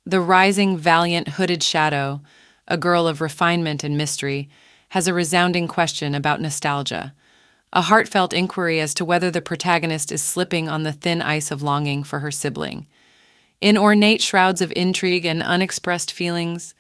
The rising, valiant, hooded shadow, a girl of refinement and mystery, has a resounding question about nostalgia, a heartfelt inquiry as to whether the protagonist is slipping on the thin ice of longing for her sibling. In ornate shrouds of intrigue and unexpressed feelings,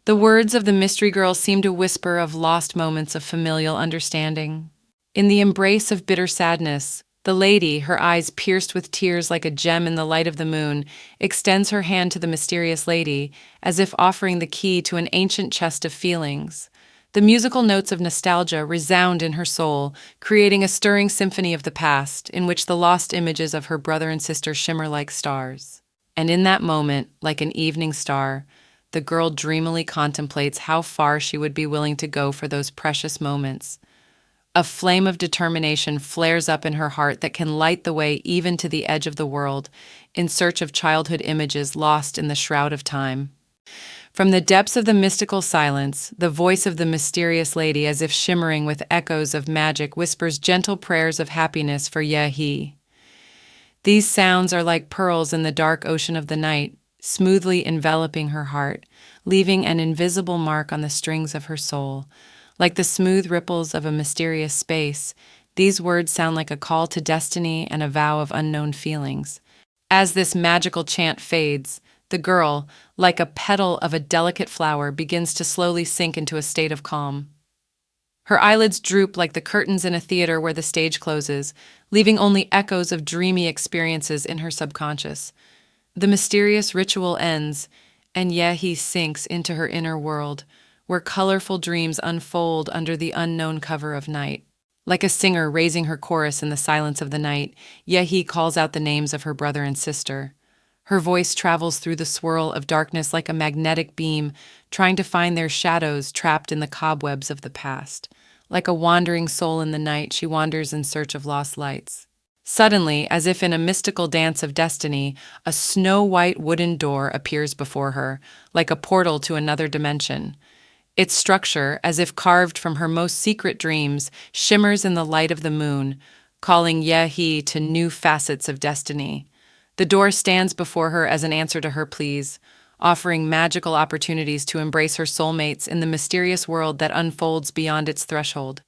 the words of the mystery girl seem to whisper of lost moments of familial understanding. In the embrace of bitter sadness, the lady, her eyes pierced with tears like a gem in the light of the moon, extends her hand to the mysterious lady, as if offering the key to an ancient chest of feelings. The musical notes of nostalgia resound in her soul, creating a stirring symphony of the past, in which the lost images of her brother and sister shimmer like stars. And in that moment, like an evening star, the girl dreamily contemplates how far she would be willing to go for those precious moments. A flame of determination flares up in her heart that can light the way even to the edge of the world, in search of childhood images lost in the shroud of time. From the depths of the mystical silence, the voice of the mysterious lady, as if shimmering with echoes of magic, whispers gentle prayers of happiness for Ye. These sounds are like pearls in the dark ocean of the night, smoothly enveloping her heart, leaving an invisible mark on the strings of her soul. Like the smooth ripples of a mysterious space, these words sound like a call to destiny and a vow of unknown feelings. As this magical chant fades, the girl, like a petal of a delicate flower, begins to slowly sink into a state of calm. Her eyelids droop like the curtains in a theater where the stage closes, leaving only echoes of dreamy experiences in her subconscious. The mysterious ritual ends, and Yehi sinks into her inner world, where colorful dreams unfold under the unknown cover of night. Like a singer raising her chorus in the silence of the night, Yehi calls out the names of her brother and sister. Her voice travels through the swirl of darkness like a magnetic beam, trying to find their shadows trapped in the cobwebs of the past. Like a wandering soul in the night, she wanders in search of lost lights. Suddenly, as if in a mystical dance of destiny, a snow-white wooden door appears before her, like a portal to another dimension. Its structure, as if carved from her most secret dreams, shimmers in the light of the moon, calling Yehi to new facets of destiny. The door stands before her as an answer to her pleas, offering magical opportunities to embrace her soulmates in the mysterious world that unfolds beyond its threshold.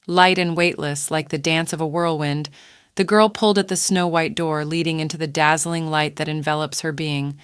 Light and weightless, like the dance of a whirlwind, the girl pulled at the snow-white door, leading into the dazzling light that envelops her being.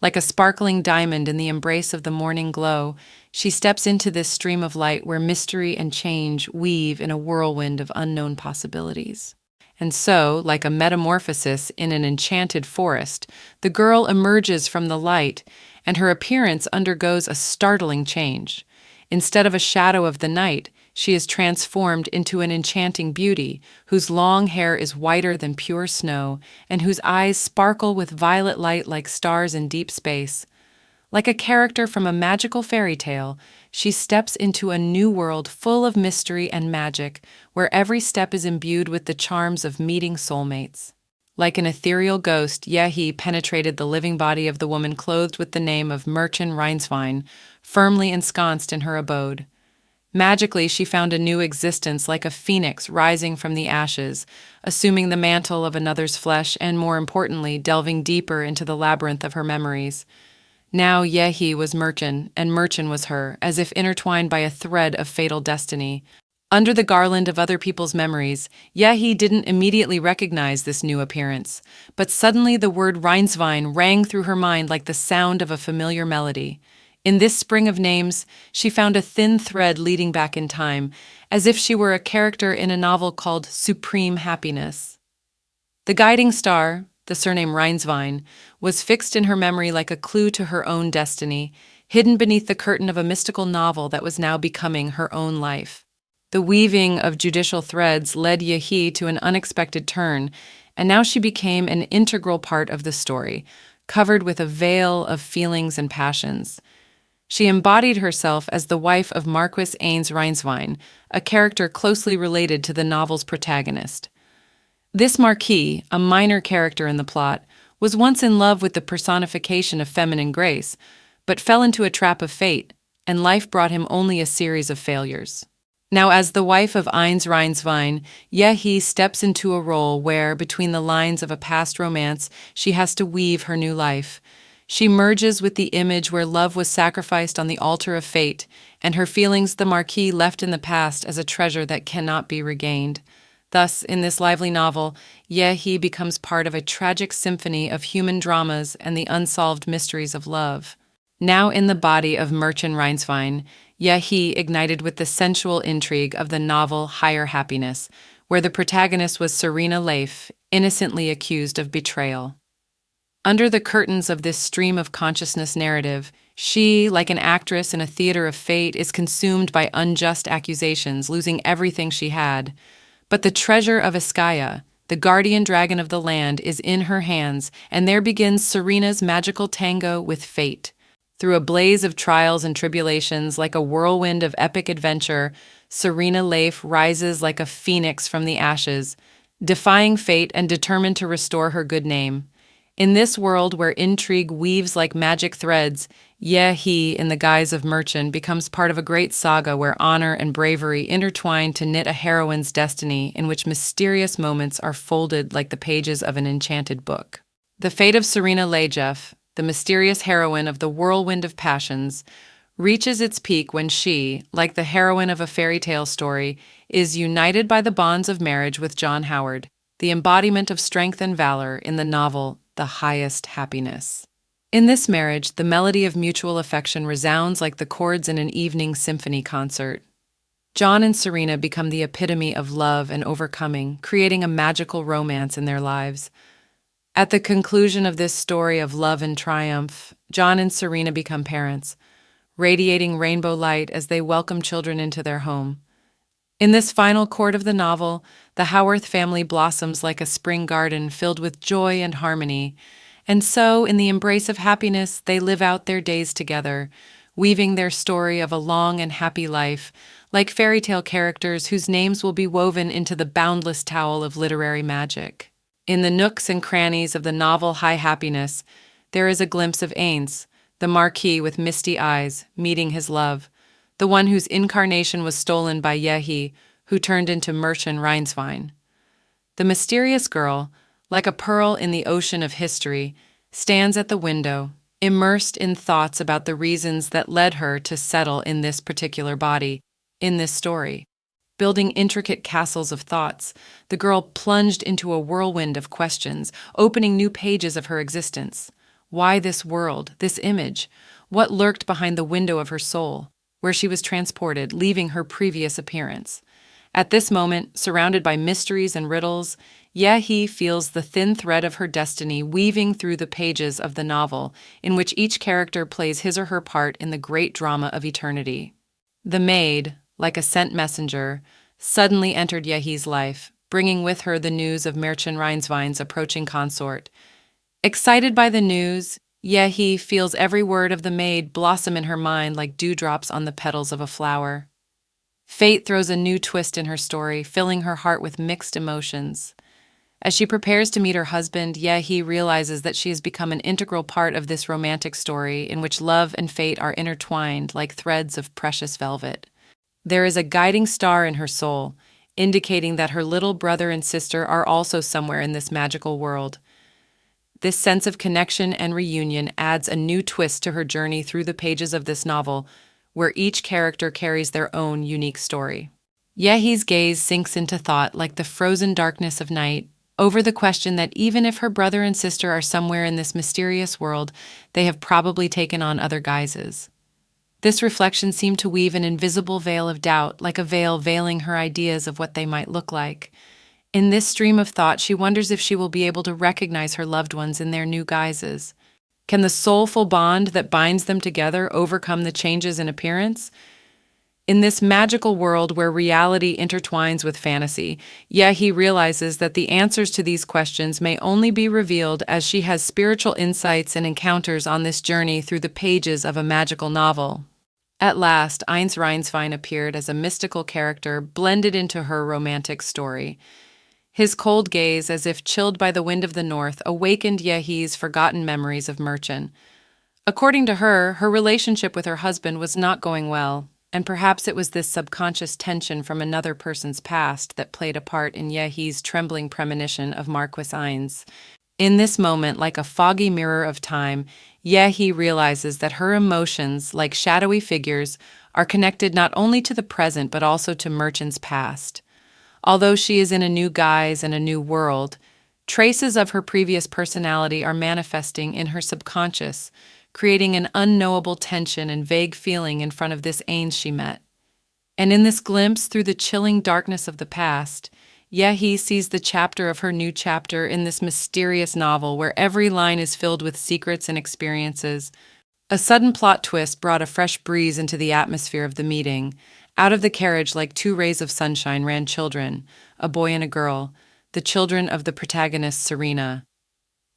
Like a sparkling diamond in the embrace of the morning glow, she steps into this stream of light where mystery and change weave in a whirlwind of unknown possibilities. And so, like a metamorphosis in an enchanted forest, the girl emerges from the light, and her appearance undergoes a startling change. Instead of a shadow of the night, she is transformed into an enchanting beauty, whose long hair is whiter than pure snow, and whose eyes sparkle with violet light like stars in deep space. Like a character from a magical fairy tale, she steps into a new world full of mystery and magic, where every step is imbued with the charms of meeting soulmates. Like an ethereal ghost, Yehi penetrated the living body of the woman clothed with the name of Merchant Reinswein, firmly ensconced in her abode. Magically, she found a new existence like a phoenix rising from the ashes, assuming the mantle of another's flesh and, more importantly, delving deeper into the labyrinth of her memories. Now Yehi was Merchant, and Merchant was her, as if intertwined by a thread of fatal destiny. Under the garland of other people's memories, Yehi didn't immediately recognize this new appearance, but suddenly the word Reinswein rang through her mind like the sound of a familiar melody. In this spring of names, she found a thin thread leading back in time, as if she were a character in a novel called Supreme Happiness. The guiding star, the surname Reinswein, was fixed in her memory like a clue to her own destiny, hidden beneath the curtain of a mystical novel that was now becoming her own life. The weaving of judicial threads led Yehi to an unexpected turn, and now she became an integral part of the story, covered with a veil of feelings and passions. She embodied herself as the wife of Marquis Ains Reinswein, a character closely related to the novel's protagonist. This Marquis, a minor character in the plot, was once in love with the personification of feminine grace, but fell into a trap of fate, and life brought him only a series of failures. Now, as the wife of Ains Reinswein, Yehi steps into a role where, between the lines of a past romance, she has to weave her new life. She merges with the image where love was sacrificed on the altar of fate, and her feelings the Marquis left in the past as a treasure that cannot be regained. Thus, in this lively novel, Ye He becomes part of a tragic symphony of human dramas and the unsolved mysteries of love. Now in the body of Merchant Rhineswein, Ye He ignited with the sensual intrigue of the novel Higher Happiness, where the protagonist was Serena Leif, innocently accused of betrayal. Under the curtains of this stream of consciousness narrative, she, like an actress in a theater of fate, is consumed by unjust accusations, losing everything she had. But the treasure of Iskaya, the guardian dragon of the land, is in her hands, and there begins Serena's magical tango with fate. Through a blaze of trials and tribulations, like a whirlwind of epic adventure, Serena Leif rises like a phoenix from the ashes, defying fate and determined to restore her good name. In this world where intrigue weaves like magic threads, Ye He, in the guise of Merchant, becomes part of a great saga where honor and bravery intertwine to knit a heroine's destiny in which mysterious moments are folded like the pages of an enchanted book. The fate of Serena Lejeff, the mysterious heroine of the whirlwind of passions, reaches its peak when she, like the heroine of a fairy tale story, is united by the bonds of marriage with John Howard, the embodiment of strength and valor in the novel The Highest Happiness. In this marriage, the melody of mutual affection resounds like the chords in an evening symphony concert. John and Serena become the epitome of love and overcoming, creating a magical romance in their lives. At the conclusion of this story of love and triumph, John and Serena become parents, radiating rainbow light as they welcome children into their home. In this final chord of the novel, the Howarth family blossoms like a spring garden filled with joy and harmony, and so, in the embrace of happiness, they live out their days together, weaving their story of a long and happy life, like fairy tale characters whose names will be woven into the boundless towel of literary magic. In the nooks and crannies of the novel High Happiness, there is a glimpse of Ains, the Marquis with misty eyes, meeting his love, the one whose incarnation was stolen by Ye He, who turned into Merchant Rhineswein. The mysterious girl, like a pearl in the ocean of history, stands at the window, immersed in thoughts about the reasons that led her to settle in this particular body, in this story. Building intricate castles of thoughts, the girl plunged into a whirlwind of questions, opening new pages of her existence. Why this world, this image? What lurked behind the window of her soul, where she was transported, leaving her previous appearance? At this moment, surrounded by mysteries and riddles, Ye He feels the thin thread of her destiny weaving through the pages of the novel, in which each character plays his or her part in the great drama of eternity. The maid, like a sent messenger, suddenly entered Ye He's life, bringing with her the news of Merchant Rhineswein's approaching consort. Excited by the news, Ye He feels every word of the maid blossom in her mind like dewdrops on the petals of a flower. Fate throws a new twist in her story, filling her heart with mixed emotions. As she prepares to meet her husband, Ye He realizes that she has become an integral part of this romantic story in which love and fate are intertwined like threads of precious velvet. There is a guiding star in her soul, indicating that her little brother and sister are also somewhere in this magical world. This sense of connection and reunion adds a new twist to her journey through the pages of this novel, where each character carries their own unique story. Ye He's gaze sinks into thought like the frozen darkness of night, over the question that even if her brother and sister are somewhere in this mysterious world, they have probably taken on other guises. This reflection seemed to weave an invisible veil of doubt, like a veil veiling her ideas of what they might look like. In this stream of thought, she wonders if she will be able to recognize her loved ones in their new guises. Can the soulful bond that binds them together overcome the changes in appearance? In this magical world where reality intertwines with fantasy, Ye He realizes that the answers to these questions may only be revealed as she has spiritual insights and encounters on this journey through the pages of a magical novel. At last, Eins Rhineswein appeared as a mystical character blended into her romantic story. His cold gaze, as if chilled by the wind of the north, awakened Ye He's forgotten memories of Merchant. According to her, her relationship with her husband was not going well, and perhaps it was this subconscious tension from another person's past that played a part in Ye He's trembling premonition of Marquis Eins. In this moment, like a foggy mirror of time, Yehi realizes that her emotions, like shadowy figures, are connected not only to the present but also to Merchant's past. Although she is in a new guise and a new world, traces of her previous personality are manifesting in her subconscious, creating an unknowable tension and vague feeling in front of this Ains she met. And in this glimpse through the chilling darkness of the past, Yehi sees the chapter of her new chapter in this mysterious novel where every line is filled with secrets and experiences. A sudden plot twist brought a fresh breeze into the atmosphere of the meeting. Out of the carriage, like two rays of sunshine, ran children, a boy and a girl, the children of the protagonist, Serena.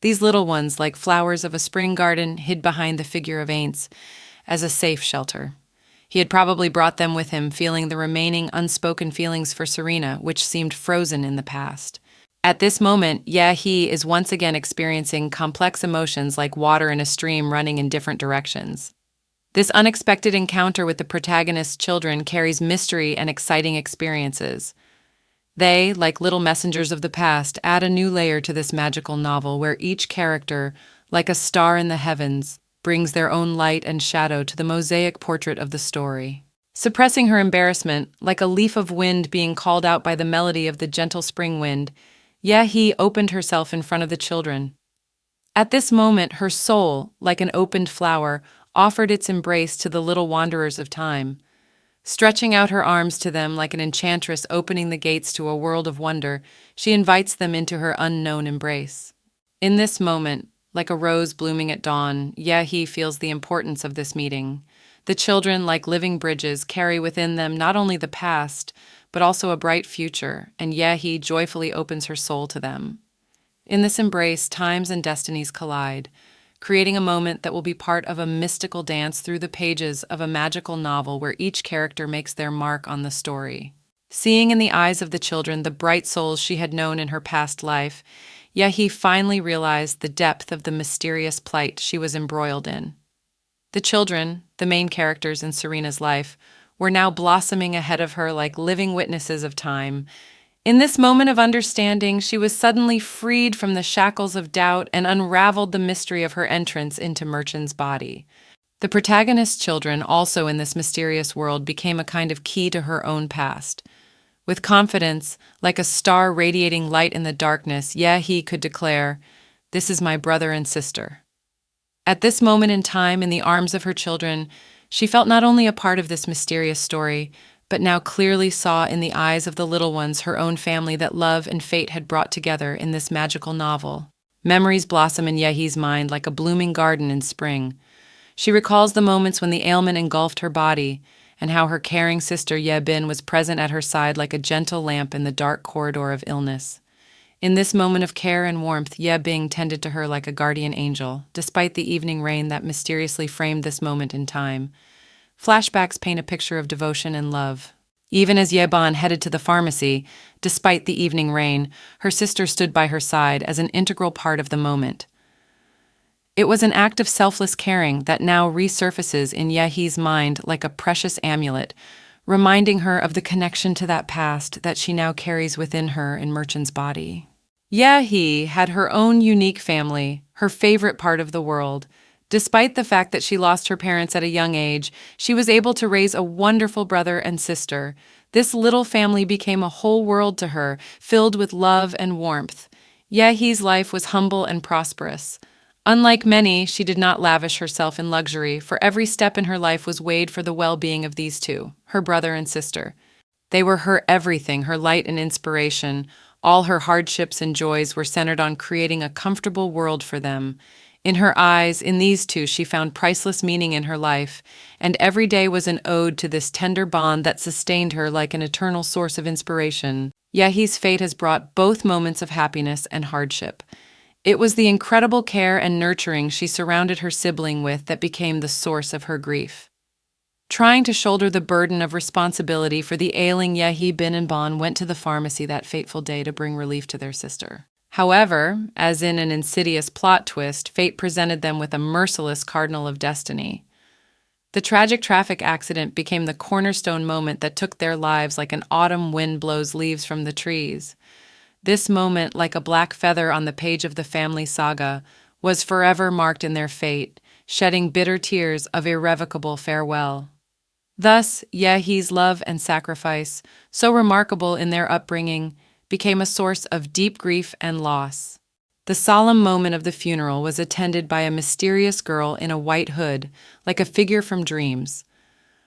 These little ones, like flowers of a spring garden, hid behind the figure of Ains as a safe shelter. He had probably brought them with him, feeling the remaining unspoken feelings for Serena, which seemed frozen in the past. At this moment, He is once again experiencing complex emotions like water in a stream running in different directions. This unexpected encounter with the protagonist's children carries mystery and exciting experiences. They, like little messengers of the past, add a new layer to this magical novel where each character, like a star in the heavens, brings their own light and shadow to the mosaic portrait of the story. Suppressing her embarrassment, like a leaf of wind being called out by the melody of the gentle spring wind, Yehi opened herself in front of the children. At this moment, her soul, like an opened flower, offered its embrace to the little wanderers of time. Stretching out her arms to them like an enchantress opening the gates to a world of wonder, she invites them into her unknown embrace. In this moment, like a rose blooming at dawn, Yehi feels the importance of this meeting. The children, like living bridges, carry within them not only the past, but also a bright future, and Yehi joyfully opens her soul to them. In this embrace, times and destinies collide, creating a moment that will be part of a mystical dance through the pages of a magical novel where each character makes their mark on the story. Seeing in the eyes of the children the bright souls she had known in her past life, Yehi finally realized the depth of the mysterious plight she was embroiled in. The children, the main characters in Serena's life, were now blossoming ahead of her like living witnesses of time. In this moment of understanding, she was suddenly freed from the shackles of doubt and unraveled the mystery of her entrance into Merchant's body. The protagonist's children, also in this mysterious world, became a kind of key to her own past. With confidence, like a star radiating light in the darkness, Yehi could declare, "This is my brother and sister." At this moment in time, in the arms of her children, she felt not only a part of this mysterious story, but now clearly saw in the eyes of the little ones her own family that love and fate had brought together in this magical novel. Memories blossom in Yehi's mind like a blooming garden in spring. She recalls the moments when the ailment engulfed her body, and how her caring sister Yebin was present at her side like a gentle lamp in the dark corridor of illness. In this moment of care and warmth, Yebing tended to her like a guardian angel, despite the evening rain that mysteriously framed this moment in time. Flashbacks paint a picture of devotion and love. Even as Yeban headed to the pharmacy, despite the evening rain, her sister stood by her side as an integral part of the moment. It was an act of selfless caring that now resurfaces in Yehi's mind like a precious amulet, reminding her of the connection to that past that she now carries within her in Merchant's body. Yehi had her own unique family, her favorite part of the world. Despite the fact that she lost her parents at a young age, she was able to raise a wonderful brother and sister. This little family became a whole world to her, filled with love and warmth. Yehi's life was humble and prosperous. Unlike many, she did not lavish herself in luxury, for every step in her life was weighed for the well-being of these two, her brother and sister. They were her everything, her light and inspiration. All her hardships and joys were centered on creating a comfortable world for them. In her eyes, in these two, she found priceless meaning in her life, and every day was an ode to this tender bond that sustained her like an eternal source of inspiration. Yehi's fate has brought both moments of happiness and hardship. It was the incredible care and nurturing she surrounded her sibling with that became the source of her grief. Trying to shoulder the burden of responsibility for the ailing Yehi, Bin and Bon went to the pharmacy that fateful day to bring relief to their sister. However, as in an insidious plot twist, fate presented them with a merciless cardinal of destiny. The tragic traffic accident became the cornerstone moment that took their lives like an autumn wind blows leaves from the trees. This moment, like a black feather on the page of the family saga, was forever marked in their fate, shedding bitter tears of irrevocable farewell. Thus, Yehi's love and sacrifice, so remarkable in their upbringing, became a source of deep grief and loss. The solemn moment of the funeral was attended by a mysterious girl in a white hood, like a figure from dreams.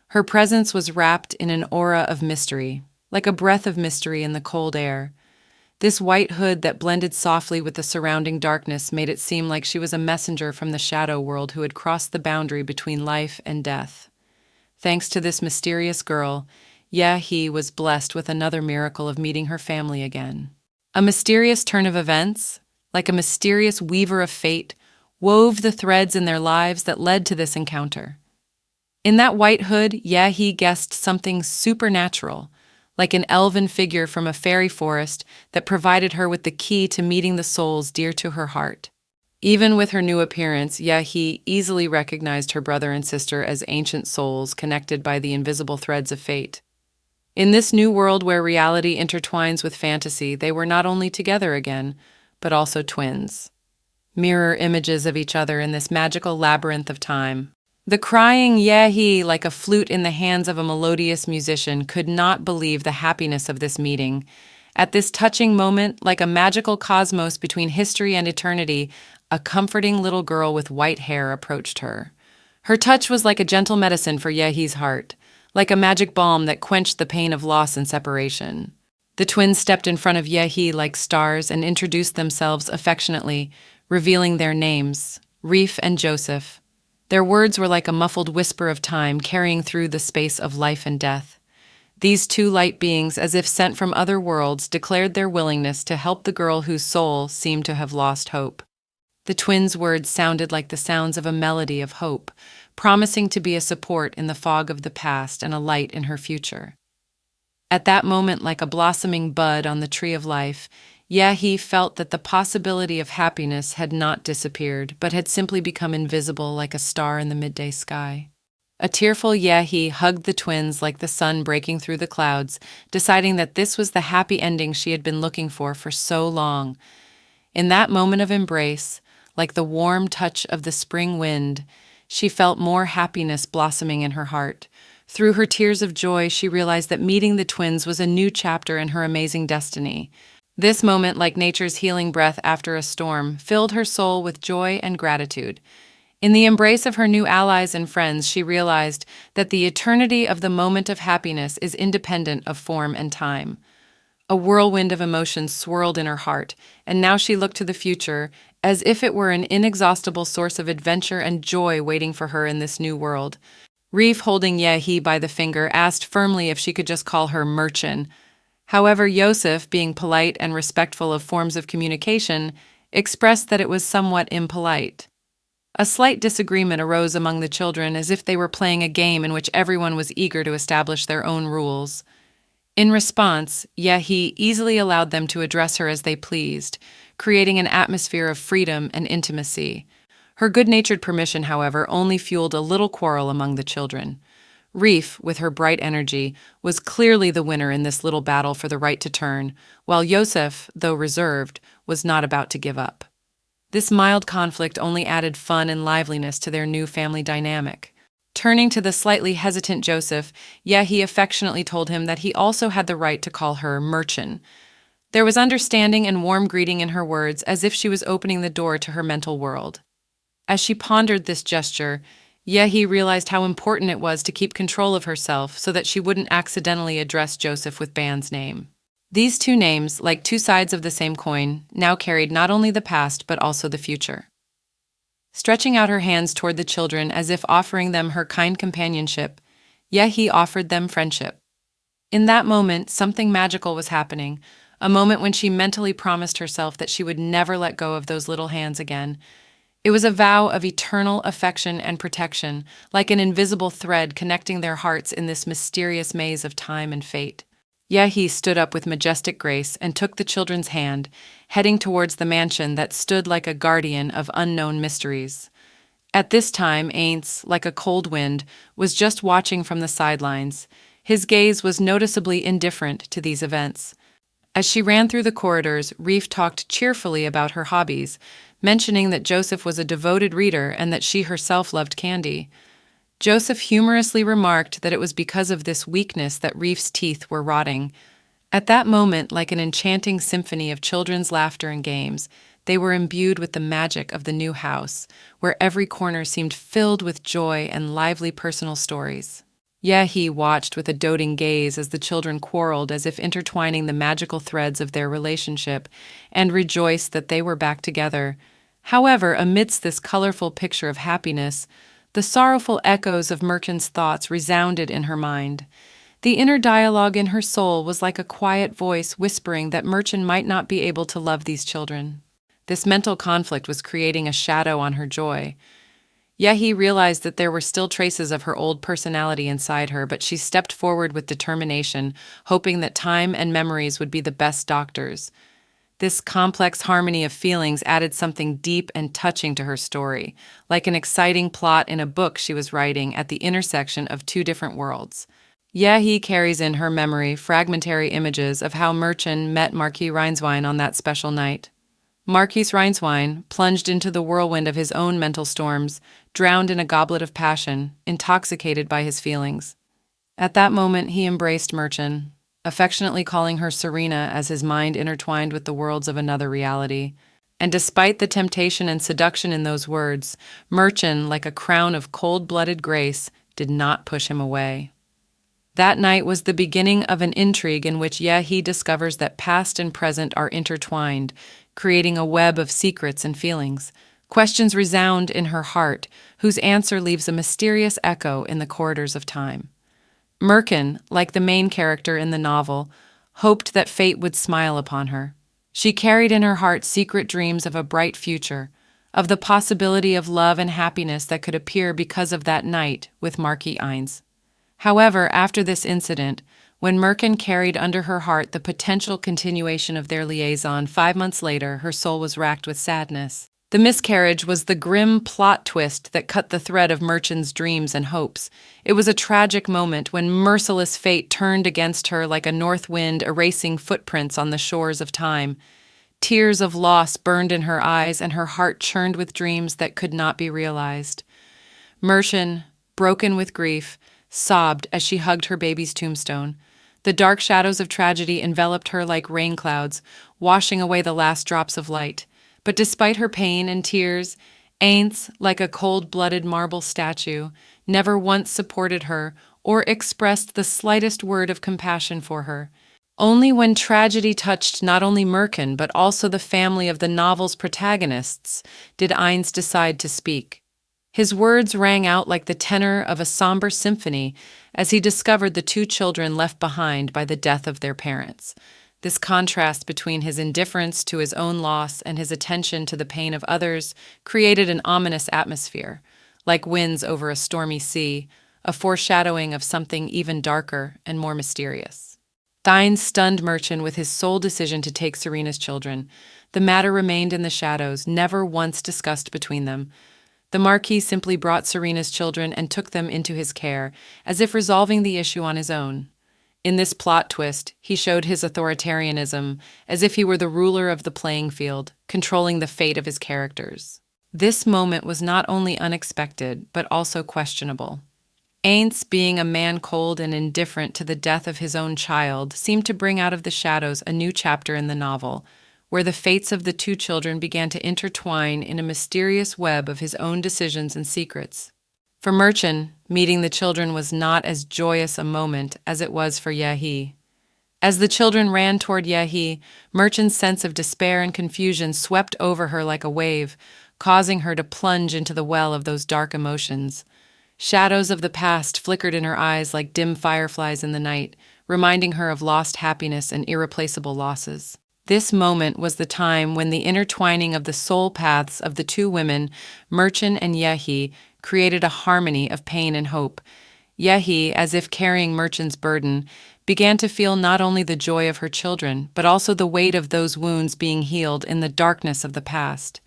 Her presence was wrapped in an aura of mystery, like a breath of mystery in the cold air. This white hood that blended softly with the surrounding darkness made it seem like she was a messenger from the shadow world who had crossed the boundary between life and death. Thanks to this mysterious girl, He was blessed with another miracle of meeting her family again. A mysterious turn of events, like a mysterious weaver of fate, wove the threads in their lives that led to this encounter. In that white hood, He guessed something supernatural, like an elven figure from a fairy forest that provided her with the key to meeting the souls dear to her heart. Even with her new appearance, He easily recognized her brother and sister as ancient souls connected by the invisible threads of fate. In this new world where reality intertwines with fantasy, they were not only together again, but also twins, mirror images of each other in this magical labyrinth of time. The crying Yehi, like a flute in the hands of a melodious musician, could not believe the happiness of this meeting. At this touching moment, like a magical cosmos between history and eternity, a comforting little girl with white hair approached her. Her touch was like a gentle medicine for Yehi's heart, like a magic balm that quenched the pain of loss and separation. The twins stepped in front of Yehi like stars and introduced themselves affectionately, revealing their names, Reef and Joseph. Their words were like a muffled whisper of time carrying through the space of life and death. These two light beings, as if sent from other worlds, declared their willingness to help the girl whose soul seemed to have lost hope. The twins' words sounded like the sounds of a melody of hope, promising to be a support in the fog of the past and a light in her future. At that moment, like a blossoming bud on the tree of life, Yehi felt that the possibility of happiness had not disappeared, but had simply become invisible like a star in the midday sky. A tearful Yehi hugged the twins like the sun breaking through the clouds, deciding that this was the happy ending she had been looking for so long. In that moment of embrace, like the warm touch of the spring wind, she felt more happiness blossoming in her heart. Through her tears of joy, she realized that meeting the twins was a new chapter in her amazing destiny. This moment, like nature's healing breath after a storm, filled her soul with joy and gratitude. In the embrace of her new allies and friends, she realized that the eternity of the moment of happiness is independent of form and time. A whirlwind of emotions swirled in her heart, and now she looked to the future as if it were an inexhaustible source of adventure and joy waiting for her in this new world. Reef, holding Yehi by the finger, asked firmly if she could just call her Merchan. However, Yosef, being polite and respectful of forms of communication, expressed that it was somewhat impolite. A slight disagreement arose among the children as if they were playing a game in which everyone was eager to establish their own rules. In response, Yehi easily allowed them to address her as they pleased, creating an atmosphere of freedom and intimacy. Her good-natured permission, however, only fueled a little quarrel among the children. Reef, with her bright energy, was clearly the winner in this little battle for the right to turn, while Yosef, though reserved, was not about to give up. This mild conflict only added fun and liveliness to their new family dynamic. Turning to the slightly hesitant Joseph, Yehi affectionately told him that he also had the right to call her Merchan. There was understanding and warm greeting in her words, as if she was opening the door to her mental world. As she pondered this gesture, Yehi realized how important it was to keep control of herself so that she wouldn't accidentally address Joseph with Ban's name. These two names, like two sides of the same coin, now carried not only the past but also the future. Stretching out her hands toward the children as if offering them her kind companionship, Yehi offered them friendship. In that moment, something magical was happening, a moment when she mentally promised herself that she would never let go of those little hands again. It was a vow of eternal affection and protection, like an invisible thread connecting their hearts in this mysterious maze of time and fate. Yehi stood up with majestic grace and took the children's hand, heading towards the mansion that stood like a guardian of unknown mysteries. At this time, Aints, like a cold wind, was just watching from the sidelines. His gaze was noticeably indifferent to these events. As she ran through the corridors, Reef talked cheerfully about her hobbies, mentioning that Joseph was a devoted reader and that she herself loved candy. Joseph humorously remarked that it was because of this weakness that Reef's teeth were rotting. At that moment, like an enchanting symphony of children's laughter and games, they were imbued with the magic of the new house, where every corner seemed filled with joy and lively personal stories. Yehi watched with a doting gaze as the children quarreled as if intertwining the magical threads of their relationship, and rejoiced that they were back together. However, amidst this colorful picture of happiness, the sorrowful echoes of Merkin's thoughts resounded in her mind. The inner dialogue in her soul was like a quiet voice whispering that Merchant might not be able to love these children. This mental conflict was creating a shadow on her joy. Yehi realized that there were still traces of her old personality inside her, but she stepped forward with determination, hoping that time and memories would be the best doctors. This complex harmony of feelings added something deep and touching to her story, like an exciting plot in a book she was writing at the intersection of two different worlds. Yehi carries in her memory fragmentary images of how Merchant met Marquis Reinswine on that special night. Marquis Reinswine plunged into the whirlwind of his own mental storms, drowned in a goblet of passion, intoxicated by his feelings. At that moment, he embraced Merchant, affectionately calling her Serena as his mind intertwined with the worlds of another reality. And despite the temptation and seduction in those words, Merchant, like a crown of cold-blooded grace, did not push him away. That night was the beginning of an intrigue in which Yehi discovers that past and present are intertwined, creating a web of secrets and feelings. Questions resound in her heart, whose answer leaves a mysterious echo in the corridors of time. Merkin, like the main character in the novel, hoped that fate would smile upon her. She carried in her heart secret dreams of a bright future, of the possibility of love and happiness that could appear because of that night with Marquis Eins. However, after this incident, when Merkin carried under her heart the potential continuation of their liaison 5 months later, her soul was racked with sadness. The miscarriage was the grim plot twist that cut the thread of Merchant's dreams and hopes. It was a tragic moment when merciless fate turned against her like a north wind erasing footprints on the shores of time. Tears of loss burned in her eyes, and her heart churned with dreams that could not be realized. Merchant, broken with grief, sobbed as she hugged her baby's tombstone. The dark shadows of tragedy enveloped her like rain clouds, washing away the last drops of light. But despite her pain and tears, Ains, like a cold-blooded marble statue, never once supported her or expressed the slightest word of compassion for her. Only when tragedy touched not only Merkin but also the family of the novel's protagonists did Ains decide to speak. His words rang out like the tenor of a somber symphony as he discovered the two children left behind by the death of their parents. This contrast between his indifference to his own loss and his attention to the pain of others created an ominous atmosphere, like winds over a stormy sea, a foreshadowing of something even darker and more mysterious. Thine stunned Merchant with his sole decision to take Serena's children. The matter remained in the shadows, never once discussed between them. The Marquis simply brought Serena's children and took them into his care, as if resolving the issue on his own. In this plot twist, he showed his authoritarianism, as if he were the ruler of the playing field, controlling the fate of his characters. This moment was not only unexpected, but also questionable. Ains, being a man cold and indifferent to the death of his own child, seemed to bring out of the shadows a new chapter in the novel, where the fates of the two children began to intertwine in a mysterious web of his own decisions and secrets. For Merchant, meeting the children was not as joyous a moment as it was for Yehi. As the children ran toward Yehi, Merchant's sense of despair and confusion swept over her like a wave, causing her to plunge into the well of those dark emotions. Shadows of the past flickered in her eyes like dim fireflies in the night, reminding her of lost happiness and irreplaceable losses. This moment was the time when the intertwining of the soul paths of the two women, Merchant and Yehi, created a harmony of pain and hope. Yehi, as if carrying Merchant's burden, began to feel not only the joy of her children, but also the weight of those wounds being healed in the darkness of the past.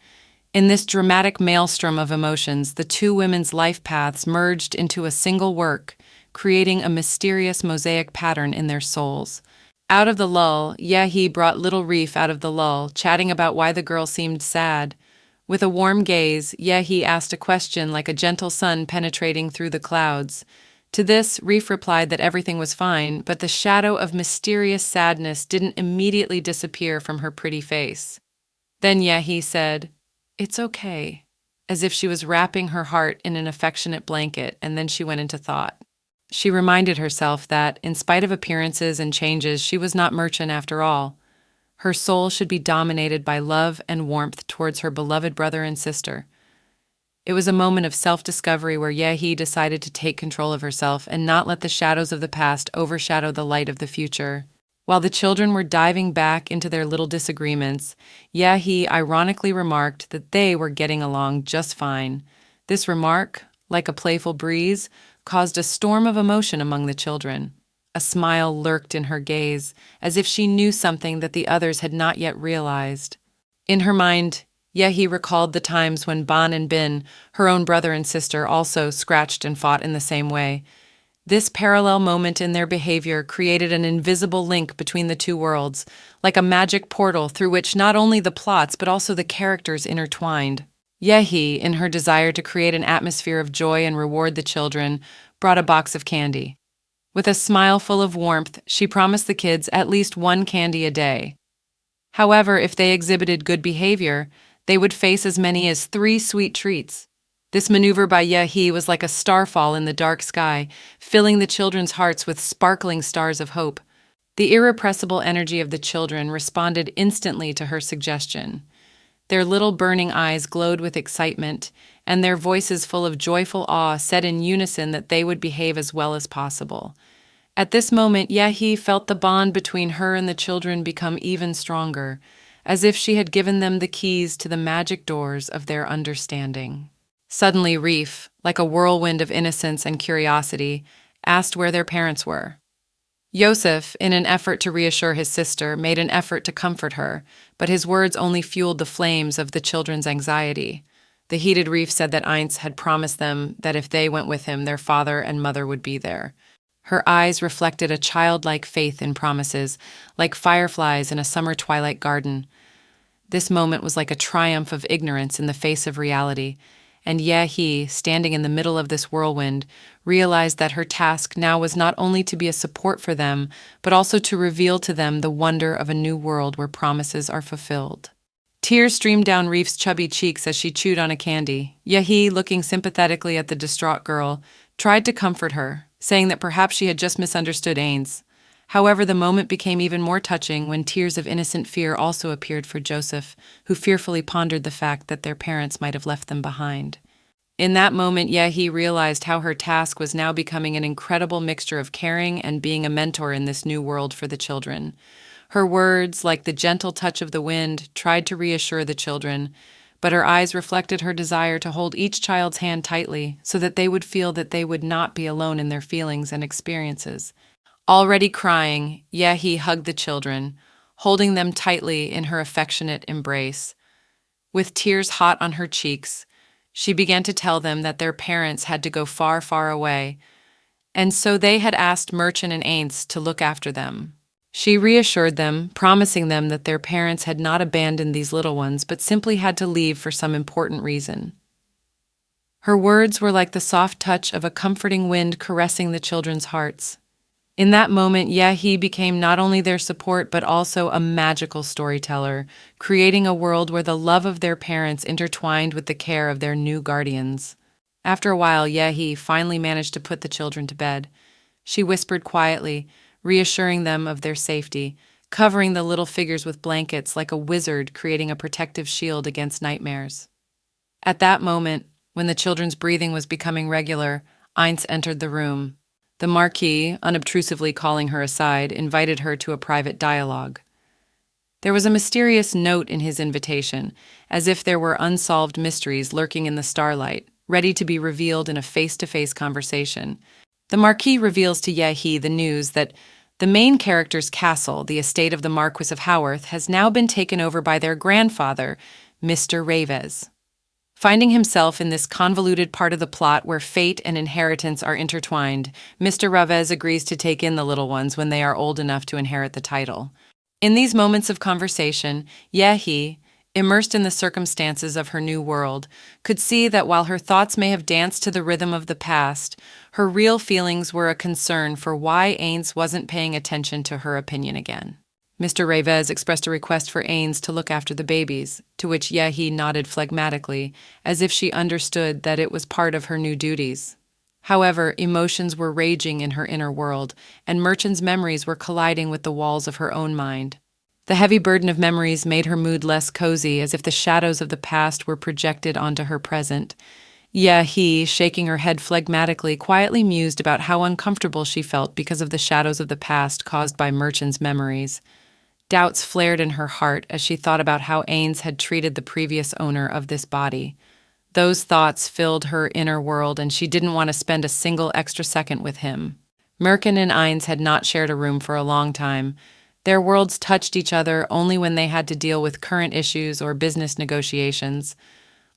In this dramatic maelstrom of emotions, the two women's life paths merged into a single work, creating a mysterious mosaic pattern in their souls. Out of the lull, Yahi brought little Reef out of the lull, chatting about why the girl seemed sad. With a warm gaze, Yahi asked a question like a gentle sun penetrating through the clouds. To this, Reef replied that everything was fine, but the shadow of mysterious sadness didn't immediately disappear from her pretty face. Then Yahi said, "It's okay," as if she was wrapping her heart in an affectionate blanket, and then she went into thought. She reminded herself that, in spite of appearances and changes, she was not Merchant after all. Her soul should be dominated by love and warmth towards her beloved brother and sister. It was a moment of self-discovery where Yehi decided to take control of herself and not let the shadows of the past overshadow the light of the future. While the children were diving back into their little disagreements, Yehi ironically remarked that they were getting along just fine. This remark, like a playful breeze, caused a storm of emotion among the children. A smile lurked in her gaze, as if she knew something that the others had not yet realized. In her mind, Yehi recalled the times when Ban and Bin, her own brother and sister, also scratched and fought in the same way. This parallel moment in their behavior created an invisible link between the two worlds, like a magic portal through which not only the plots but also the characters intertwined. Yehi, in her desire to create an atmosphere of joy and reward the children, brought a box of candy. With a smile full of warmth, she promised the kids at least one candy a day. However, if they exhibited good behavior, they would face as many as 3 sweet treats. This maneuver by Yehi was like a starfall in the dark sky, filling the children's hearts with sparkling stars of hope. The irrepressible energy of the children responded instantly to her suggestion. Their little burning eyes glowed with excitement, and their voices full of joyful awe said in unison that they would behave as well as possible. At this moment, Yehi felt the bond between her and the children become even stronger, as if she had given them the keys to the magic doors of their understanding. Suddenly, Reef, like a whirlwind of innocence and curiosity, asked where their parents were. Yosef, in an effort to reassure his sister, made an effort to comfort her, but his words only fueled the flames of the children's anxiety. The heated Reef said that Eins had promised them that if they went with him, their father and mother would be there. Her eyes reflected a childlike faith in promises, like fireflies in a summer twilight garden. This moment was like a triumph of ignorance in the face of reality, and Yehi, standing in the middle of this whirlwind, realized that her task now was not only to be a support for them, but also to reveal to them the wonder of a new world where promises are fulfilled. Tears streamed down Reef's chubby cheeks as she chewed on a candy. Yehi, looking sympathetically at the distraught girl, tried to comfort her, saying that perhaps she had just misunderstood Ains. However, the moment became even more touching when tears of innocent fear also appeared for Joseph, who fearfully pondered the fact that their parents might have left them behind. In that moment, Yehi realized how her task was now becoming an incredible mixture of caring and being a mentor in this new world for the children. Her words, like the gentle touch of the wind, tried to reassure the children, but her eyes reflected her desire to hold each child's hand tightly so that they would feel that they would not be alone in their feelings and experiences. Already crying, Yehi hugged the children, holding them tightly in her affectionate embrace. With tears hot on her cheeks, she began to tell them that their parents had to go far, far away, and so they had asked Merchant and Ains to look after them. She reassured them, promising them that their parents had not abandoned these little ones, but simply had to leave for some important reason. Her words were like the soft touch of a comforting wind caressing the children's hearts. In that moment, Yehi became not only their support but also a magical storyteller, creating a world where the love of their parents intertwined with the care of their new guardians. After a while, Yehi finally managed to put the children to bed. She whispered quietly, reassuring them of their safety, covering the little figures with blankets like a wizard creating a protective shield against nightmares. At that moment, when the children's breathing was becoming regular, Eins entered the room. The Marquis, unobtrusively calling her aside, invited her to a private dialogue. There was a mysterious note in his invitation, as if there were unsolved mysteries lurking in the starlight, ready to be revealed in a face-to-face conversation. The Marquis reveals to Yehi the news that the main character's castle, the estate of the Marquis of Haworth, has now been taken over by their grandfather, Mr. Ravez. Finding himself in this convoluted part of the plot where fate and inheritance are intertwined, Mr. Ravez agrees to take in the little ones when they are old enough to inherit the title. In these moments of conversation, Yehi, immersed in the circumstances of her new world, could see that while her thoughts may have danced to the rhythm of the past, her real feelings were a concern for why Ains wasn't paying attention to her opinion again. Mr. Ravez expressed a request for Ains to look after the babies, to which Yehi nodded phlegmatically, as if she understood that it was part of her new duties. However, emotions were raging in her inner world, and Merchant's memories were colliding with the walls of her own mind. The heavy burden of memories made her mood less cozy, as if the shadows of the past were projected onto her present. Yehi, shaking her head phlegmatically, quietly mused about how uncomfortable she felt because of the shadows of the past caused by Merchant's memories. Doubts flared in her heart as she thought about how Ains had treated the previous owner of this body. Those thoughts filled her inner world, and she didn't want to spend a single extra second with him. Merkin and Ains had not shared a room for a long time. Their worlds touched each other only when they had to deal with current issues or business negotiations.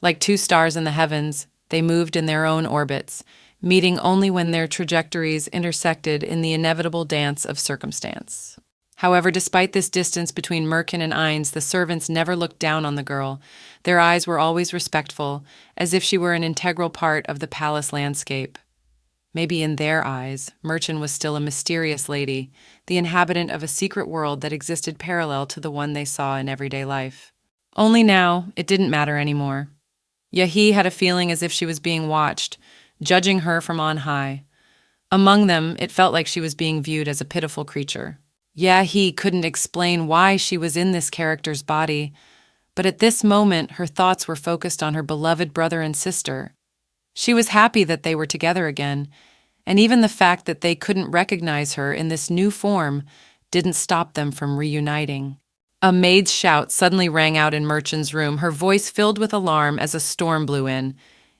Like two stars in the heavens, they moved in their own orbits, meeting only when their trajectories intersected in the inevitable dance of circumstance. However, despite this distance between Merkin and Ains, the servants never looked down on the girl. Their eyes were always respectful, as if she were an integral part of the palace landscape. Maybe in their eyes, Merchant was still a mysterious lady, the inhabitant of a secret world that existed parallel to the one they saw in everyday life. Only now, it didn't matter anymore. Yahi had a feeling as if she was being watched, judging her from on high. Among them, it felt like she was being viewed as a pitiful creature. Yahi couldn't explain why she was in this character's body, but at this moment her thoughts were focused on her beloved brother and sister. She was happy that they were together again, and even the fact that they couldn't recognize her in this new form didn't stop them from reuniting. A maid's shout suddenly rang out in Merchant's room, her voice filled with alarm as a storm blew in,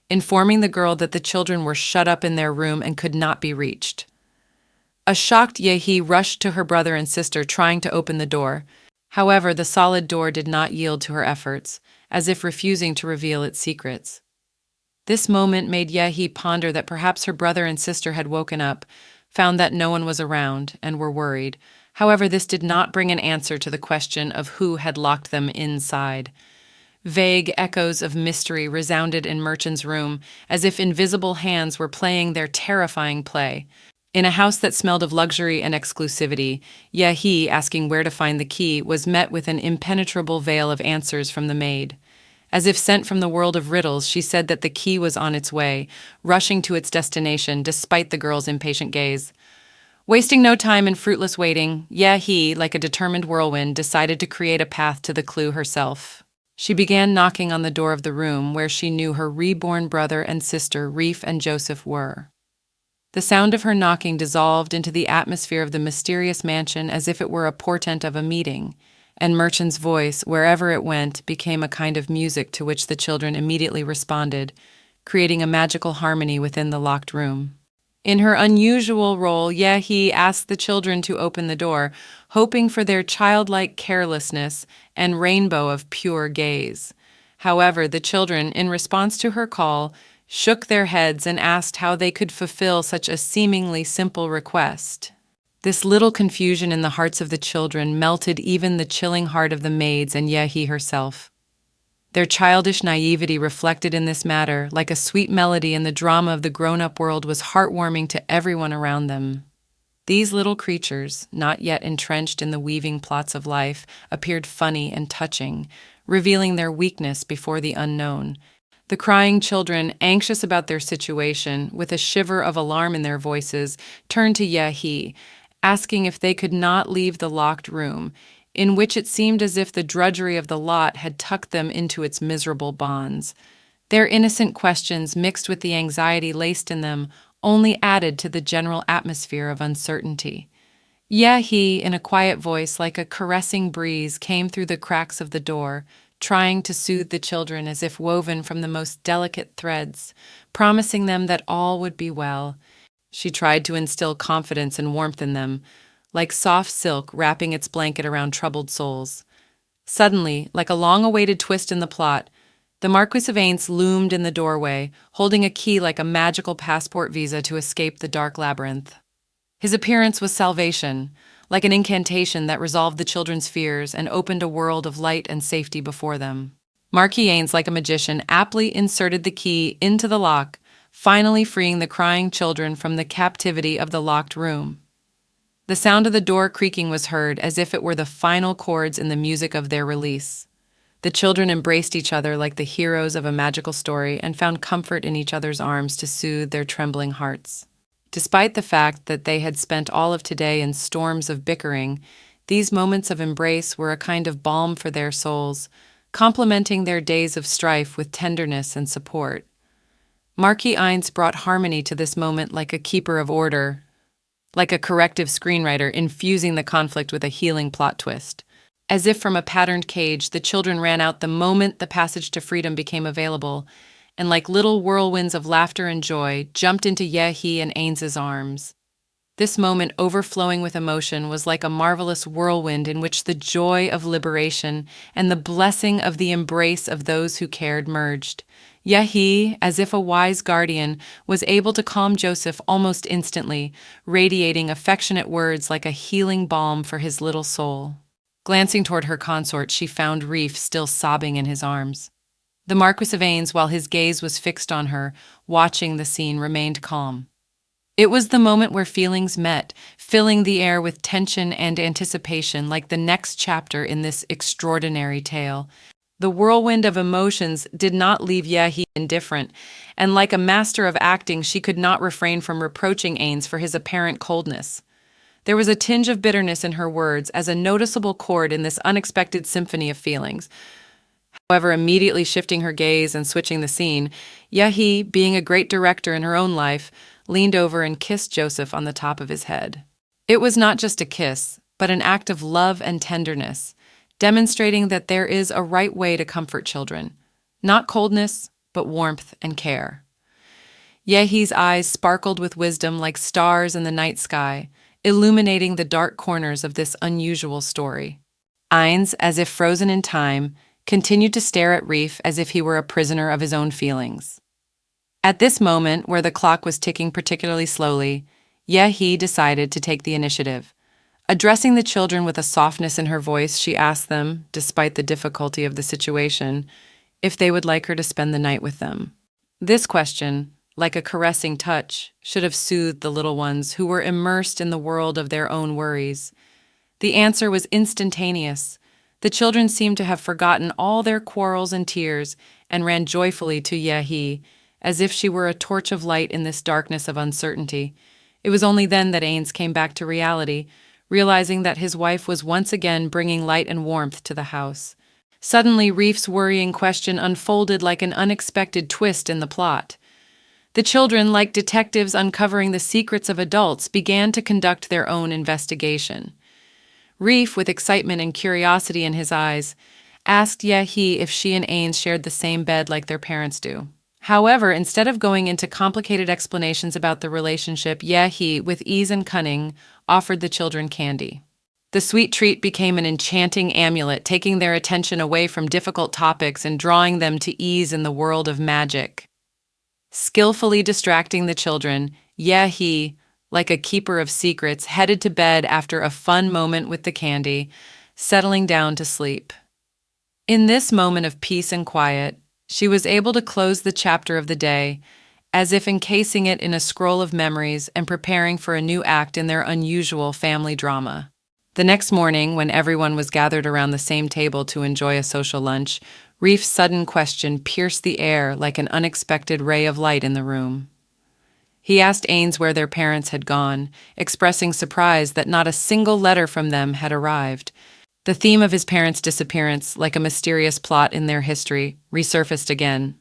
informing the girl that the children were shut up in their room and could not be reached. A shocked Yehi rushed to her brother and sister, trying to open the door. However, the solid door did not yield to her efforts, as if refusing to reveal its secrets. This moment made Yehi ponder that perhaps her brother and sister had woken up, found that no one was around, and were worried. However, this did not bring an answer to the question of who had locked them inside. Vague echoes of mystery resounded in Merchant's room, as if invisible hands were playing their terrifying play. In a house that smelled of luxury and exclusivity, Yehi, asking where to find the key, was met with an impenetrable veil of answers from the maid. As if sent from the world of riddles, she said that the key was on its way, rushing to its destination despite the girl's impatient gaze. Wasting no time in fruitless waiting, Yehi, like a determined whirlwind, decided to create a path to the clue herself. She began knocking on the door of the room where she knew her reborn brother and sister, Reef and Joseph, were. The sound of her knocking dissolved into the atmosphere of the mysterious mansion as if it were a portent of a meeting, and Merchant's voice, wherever it went, became a kind of music to which the children immediately responded, creating a magical harmony within the locked room. In her unusual role, Yehi asked the children to open the door, hoping for their childlike carelessness and rainbow of pure gaze. However, the children, in response to her call, shook their heads and asked how they could fulfill such a seemingly simple request. This little confusion in the hearts of the children melted even the chilling heart of the maids and Yehi herself. Their childish naivety reflected in this matter, like a sweet melody in the drama of the grown-up world, was heartwarming to everyone around them. These little creatures, not yet entrenched in the weaving plots of life, appeared funny and touching, revealing their weakness before the unknown. The crying children, anxious about their situation, with a shiver of alarm in their voices, turned to Yehi, asking if they could not leave the locked room, in which it seemed as if the drudgery of the lot had tucked them into its miserable bonds. Their innocent questions, mixed with the anxiety laced in them, only added to the general atmosphere of uncertainty. Yehi, in a quiet voice like a caressing breeze, came through the cracks of the door, trying to soothe the children as if woven from the most delicate threads, promising them that all would be well. She tried to instill confidence and warmth in them, like soft silk wrapping its blanket around troubled souls. Suddenly, like a long-awaited twist in the plot, The Marquis of Ains loomed in the doorway, holding a key like a magical passport visa to escape the dark labyrinth. His appearance was salvation, like an incantation that resolved the children's fears and opened a world of light and safety before them. Marquis Ains, like a magician, aptly inserted the key into the lock, finally freeing the crying children from the captivity of the locked room. The sound of the door creaking was heard as if it were the final chords in the music of their release. The children embraced each other like the heroes of a magical story and found comfort in each other's arms to soothe their trembling hearts. Despite the fact that they had spent all of today in storms of bickering, these moments of embrace were a kind of balm for their souls, complementing their days of strife with tenderness and support. Marquis Ains brought harmony to this moment like a keeper of order, like a corrective screenwriter infusing the conflict with a healing plot twist. As if from a patterned cage, the children ran out the moment the passage to freedom became available, and like little whirlwinds of laughter and joy, jumped into Yehi and Ains's arms. This moment, overflowing with emotion, was like a marvelous whirlwind in which the joy of liberation and the blessing of the embrace of those who cared merged. Yehi, as if a wise guardian, was able to calm Joseph almost instantly, radiating affectionate words like a healing balm for his little soul. Glancing toward her consort, she found Reef still sobbing in his arms. The Marquis of Ains, while his gaze was fixed on her, watching the scene, remained calm. It was the moment where feelings met, filling the air with tension and anticipation like the next chapter in this extraordinary tale. The whirlwind of emotions did not leave Yehi indifferent, and like a master of acting, she could not refrain from reproaching Ains for his apparent coldness. There was a tinge of bitterness in her words as a noticeable chord in this unexpected symphony of feelings. However, immediately shifting her gaze and switching the scene, Yehi, being a great director in her own life, leaned over and kissed Joseph on the top of his head. It was not just a kiss, but an act of love and tenderness, demonstrating that there is a right way to comfort children, not coldness, but warmth and care. Yehi's eyes sparkled with wisdom like stars in the night sky, illuminating the dark corners of this unusual story. Ains, as if frozen in time, continued to stare at Reef as if he were a prisoner of his own feelings. At this moment, where the clock was ticking particularly slowly, Yehi decided to take the initiative. Addressing the children with a softness in her voice, she asked them, despite the difficulty of the situation, if they would like her to spend the night with them. This question, like a caressing touch, should have soothed the little ones who were immersed in the world of their own worries. The answer was instantaneous. The children seemed to have forgotten all their quarrels and tears and ran joyfully to Yehi, as if she were a torch of light in this darkness of uncertainty. It was only then that Ains came back to reality, realizing that his wife was once again bringing light and warmth to the house. Suddenly, Reef's worrying question unfolded like an unexpected twist in the plot. The children, like detectives uncovering the secrets of adults, began to conduct their own investigation. Reef, with excitement and curiosity in his eyes, asked Yehi if she and Ains shared the same bed like their parents do. However, instead of going into complicated explanations about the relationship, Yehi, with ease and cunning, offered the children candy. The sweet treat became an enchanting amulet, taking their attention away from difficult topics and drawing them to ease in the world of magic. Skillfully distracting the children, Yehi, like a keeper of secrets, headed to bed after a fun moment with the candy, settling down to sleep. In this moment of peace and quiet, she was able to close the chapter of the day, as if encasing it in a scroll of memories and preparing for a new act in their unusual family drama. The next morning, when everyone was gathered around the same table to enjoy a social lunch, Reef's sudden question pierced the air like an unexpected ray of light in the room. He asked Ains where their parents had gone, expressing surprise that not a single letter from them had arrived. The theme of his parents' disappearance, like a mysterious plot in their history, resurfaced again.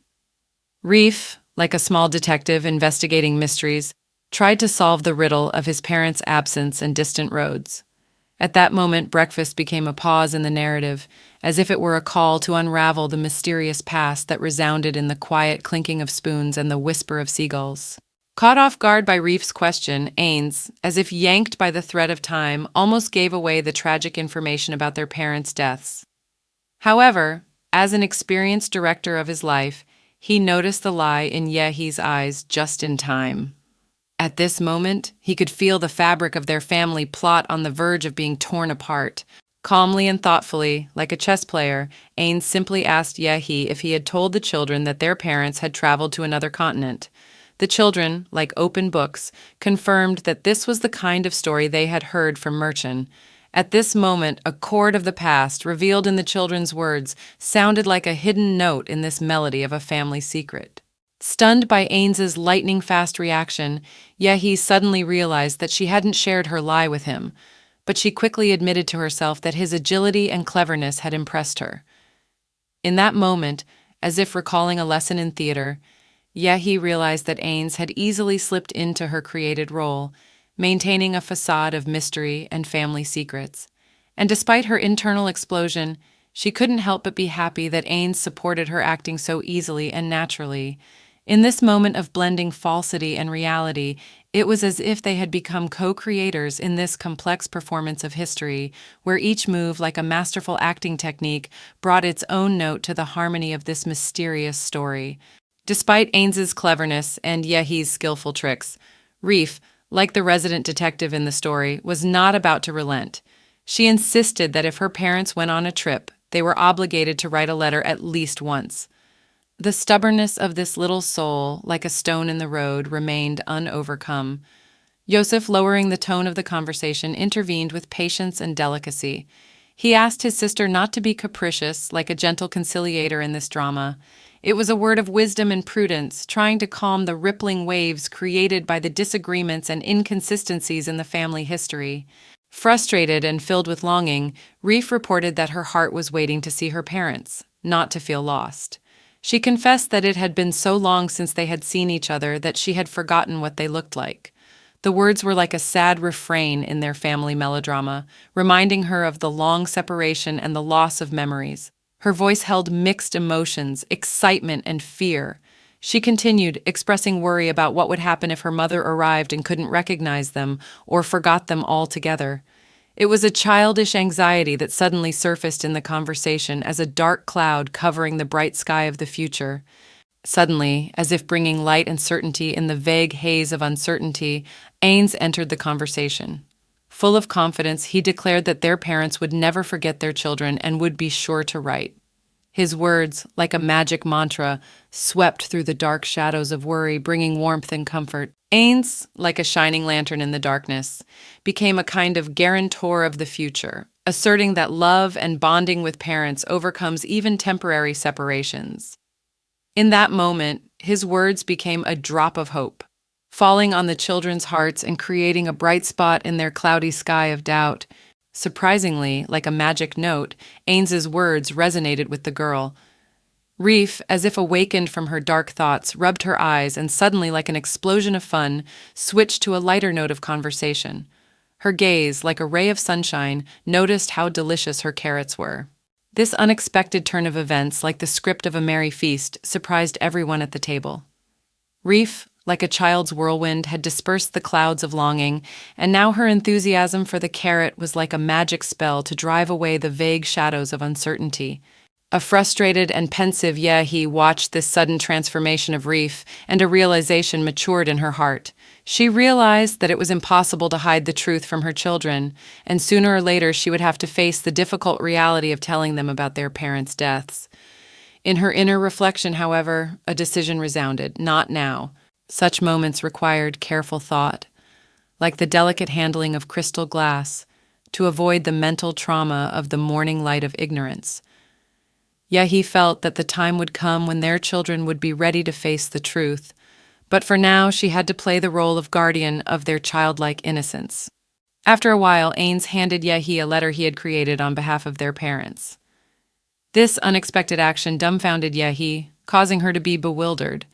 Reef, like a small detective investigating mysteries, tried to solve the riddle of his parents' absence and distant roads. At that moment, breakfast became a pause in the narrative, as if it were a call to unravel the mysterious past that resounded in the quiet clinking of spoons and the whisper of seagulls. Caught off guard by Reef's question, Ains, as if yanked by the thread of time, almost gave away the tragic information about their parents' deaths. However, As an experienced director of his life, he noticed the lie in Yehi's eyes just in time. At this moment, he could feel the fabric of their family plot on the verge of being torn apart. Calmly and thoughtfully, like a chess player, Ains simply asked Yehi if he had told the children that their parents had traveled to another continent. The children, like open books, confirmed that this was the kind of story they had heard from Merchant. At this moment, a chord of the past, revealed in the children's words, sounded like a hidden note in this melody of a family secret. Stunned by Ains's lightning-fast reaction, Yehi suddenly realized that she hadn't shared her lie with him, but she quickly admitted to herself that his agility and cleverness had impressed her. In that moment, as if recalling a lesson in theater, Yehi realized that Ains had easily slipped into her created role, maintaining a facade of mystery and family secrets. And despite her internal explosion, she couldn't help but be happy that Ains supported her acting so easily and naturally. In this moment of blending falsity and reality, it was as if they had become co-creators in this complex performance of history, where each move, like a masterful acting technique, brought its own note to the harmony of this mysterious story. Despite Ains's cleverness and Yehi's skillful tricks, Reef, like the resident detective in the story, was not about to relent. She insisted that if her parents went on a trip, they were obligated to write a letter at least once. The stubbornness of this little soul, like a stone in the road, remained unovercome. Yosef, lowering the tone of the conversation, intervened with patience and delicacy. He asked his sister not to be capricious, like a gentle conciliator in this drama. It was a word of wisdom and prudence, trying to calm the rippling waves created by the disagreements and inconsistencies in the family history. Frustrated and filled with longing, Reef reported that her heart was waiting to see her parents, not to feel lost. She confessed that it had been so long since they had seen each other that she had forgotten what they looked like. The words were like a sad refrain in their family melodrama, reminding her of the long separation and the loss of memories. Her voice held mixed emotions, excitement and fear. She continued, expressing worry about what would happen if her mother arrived and couldn't recognize them or forgot them altogether. It was a childish anxiety that suddenly surfaced in the conversation as a dark cloud covering the bright sky of the future. Suddenly, as if bringing light and certainty in the vague haze of uncertainty, Ains entered the conversation. Full of confidence, he declared that their parents would never forget their children and would be sure to write. His words, like a magic mantra, swept through the dark shadows of worry, bringing warmth and comfort. Ains, like a shining lantern in the darkness, became a kind of guarantor of the future, asserting that love and bonding with parents overcomes even temporary separations. In that moment, his words became a drop of hope, falling on the children's hearts and creating a bright spot in their cloudy sky of doubt. Surprisingly, like a magic note, Ains's words resonated with the girl. Reef, as if awakened from her dark thoughts, rubbed her eyes and suddenly, like an explosion of fun, switched to a lighter note of conversation. Her gaze, like a ray of sunshine, noticed how delicious her carrots were. This unexpected turn of events, like the script of a merry feast, surprised everyone at the table. Reef, like a child's whirlwind, had dispersed the clouds of longing, and now her enthusiasm for the carrot was like a magic spell to drive away the vague shadows of uncertainty. A frustrated and pensive Yehi watched this sudden transformation of Reef, and a realization matured in her heart. She realized that it was impossible to hide the truth from her children, and sooner or later she would have to face the difficult reality of telling them about their parents' deaths. In her inner reflection, however, a decision resounded: not now. Such moments required careful thought, like the delicate handling of crystal glass, to avoid the mental trauma of the morning light of ignorance. Yehi felt that the time would come when their children would be ready to face the truth, but for now she had to play the role of guardian of their childlike innocence. After a while, Ains handed Yehi a letter he had created on behalf of their parents. This unexpected action dumbfounded Yehi, causing her to be bewildered.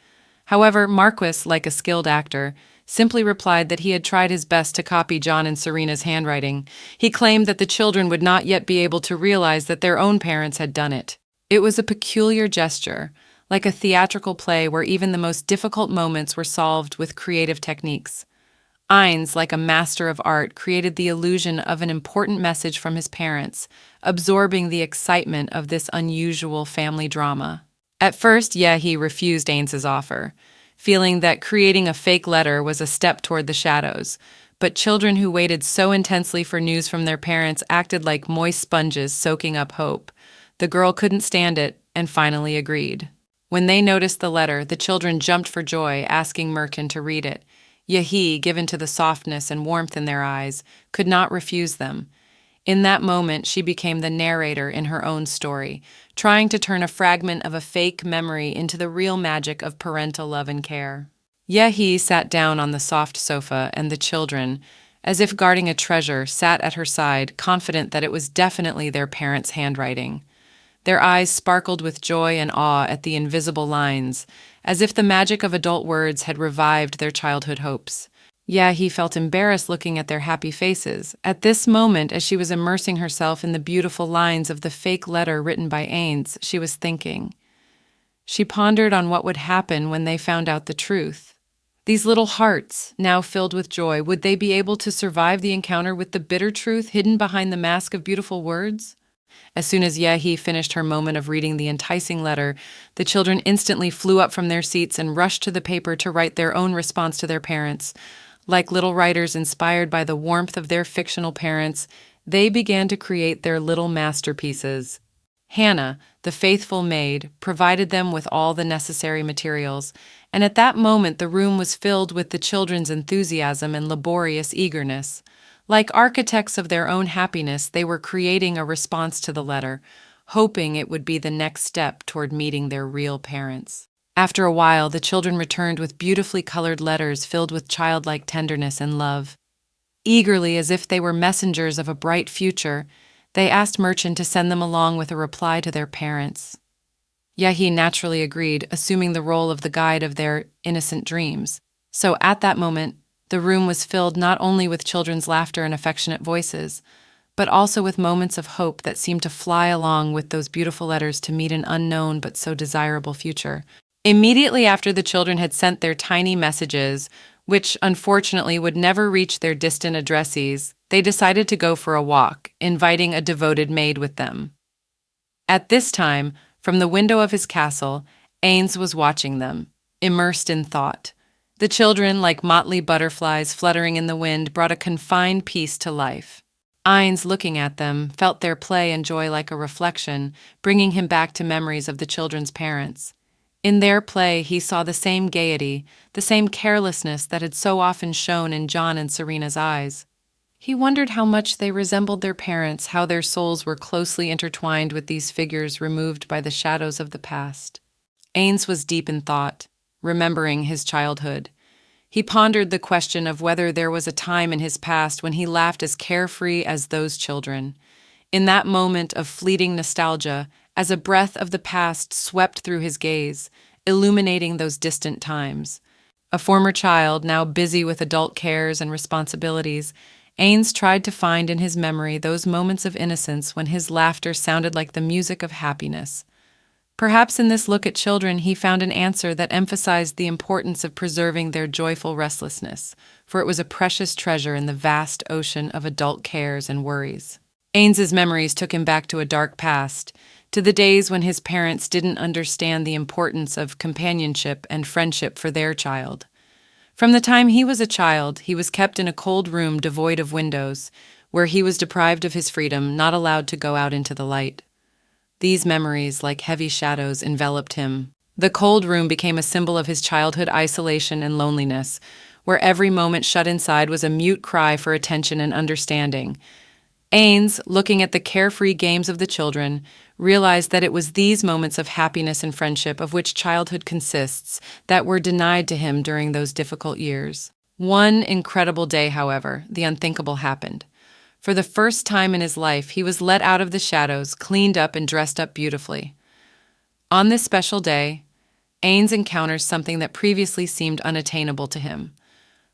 However, Marquis, like a skilled actor, simply replied that he had tried his best to copy John and Serena's handwriting. He claimed that the children would not yet be able to realize that their own parents had done it. It was a peculiar gesture, like a theatrical play where even the most difficult moments were solved with creative techniques. Ainz, like a master of art, created the illusion of an important message from his parents, absorbing the excitement of this unusual family drama. At first, Yehi refused Ainz's offer, feeling that creating a fake letter was a step toward the shadows. But children who waited so intensely for news from their parents acted like moist sponges soaking up hope. The girl couldn't stand it and finally agreed. When they noticed the letter, the children jumped for joy, asking Merkin to read it. Yehi, given to the softness and warmth in their eyes, could not refuse them. In that moment, she became the narrator in her own story, trying to turn a fragment of a fake memory into the real magic of parental love and care. Yehi sat down on the soft sofa, and the children, as if guarding a treasure, sat at her side, confident that it was definitely their parents' handwriting. Their eyes sparkled with joy and awe at the invisible lines, as if the magic of adult words had revived their childhood hopes. Yahi felt embarrassed looking at their happy faces. At this moment, as she was immersing herself in the beautiful lines of the fake letter written by Ainz, she was thinking. She pondered on what would happen when they found out the truth. These little hearts, now filled with joy, would they be able to survive the encounter with the bitter truth hidden behind the mask of beautiful words? As soon as Yehi finished her moment of reading the enticing letter, the children instantly flew up from their seats and rushed to the paper to write their own response to their parents. Like little writers inspired by the warmth of their fictional parents, they began to create their little masterpieces. Hannah, the faithful maid, provided them with all the necessary materials, and at that moment the room was filled with the children's enthusiasm and laborious eagerness. Like architects of their own happiness, they were creating a response to the letter, hoping it would be the next step toward meeting their real parents. After a while, the children returned with beautifully colored letters filled with childlike tenderness and love. Eagerly, as if they were messengers of a bright future, they asked Merchant to send them along with a reply to their parents. Yehi naturally agreed, assuming the role of the guide of their innocent dreams. So at that moment, the room was filled not only with children's laughter and affectionate voices, but also with moments of hope that seemed to fly along with those beautiful letters to meet an unknown but so desirable future. Immediately after the children had sent their tiny messages, which unfortunately would never reach their distant addressees, they decided to go for a walk, inviting a devoted maid with them. At this time, from the window of his castle, Ainz was watching them, immersed in thought. The children, like motley butterflies fluttering in the wind, brought a confined peace to life. Ainz, looking at them, felt their play and joy like a reflection, bringing him back to memories of the children's parents. In their play, he saw the same gaiety, the same carelessness that had so often shone in John and Serena's eyes. He wondered how much they resembled their parents, how their souls were closely intertwined with these figures removed by the shadows of the past. Ainz was deep in thought, remembering his childhood. He pondered the question of whether there was a time in his past when he laughed as carefree as those children. In that moment of fleeting nostalgia, as a breath of the past swept through his gaze, illuminating those distant times. A former child, now busy with adult cares and responsibilities, Ainz tried to find in his memory those moments of innocence when his laughter sounded like the music of happiness. Perhaps in this look at children he found an answer that emphasized the importance of preserving their joyful restlessness, for it was a precious treasure in the vast ocean of adult cares and worries. Ainz's memories took him back to a dark past, to the days when his parents didn't understand the importance of companionship and friendship for their child. From the time he was a child, he was kept in a cold room devoid of windows, where he was deprived of his freedom, not allowed to go out into the light. These memories, like heavy shadows, enveloped him. The cold room became a symbol of his childhood isolation and loneliness, where every moment shut inside was a mute cry for attention and understanding. Ainz, looking at the carefree games of the children, realized that it was these moments of happiness and friendship of which childhood consists that were denied to him during those difficult years. One incredible day, however, the unthinkable happened. For the first time in his life, he was let out of the shadows, cleaned up and dressed up beautifully. On this special day, Ainz encounters something that previously seemed unattainable to him.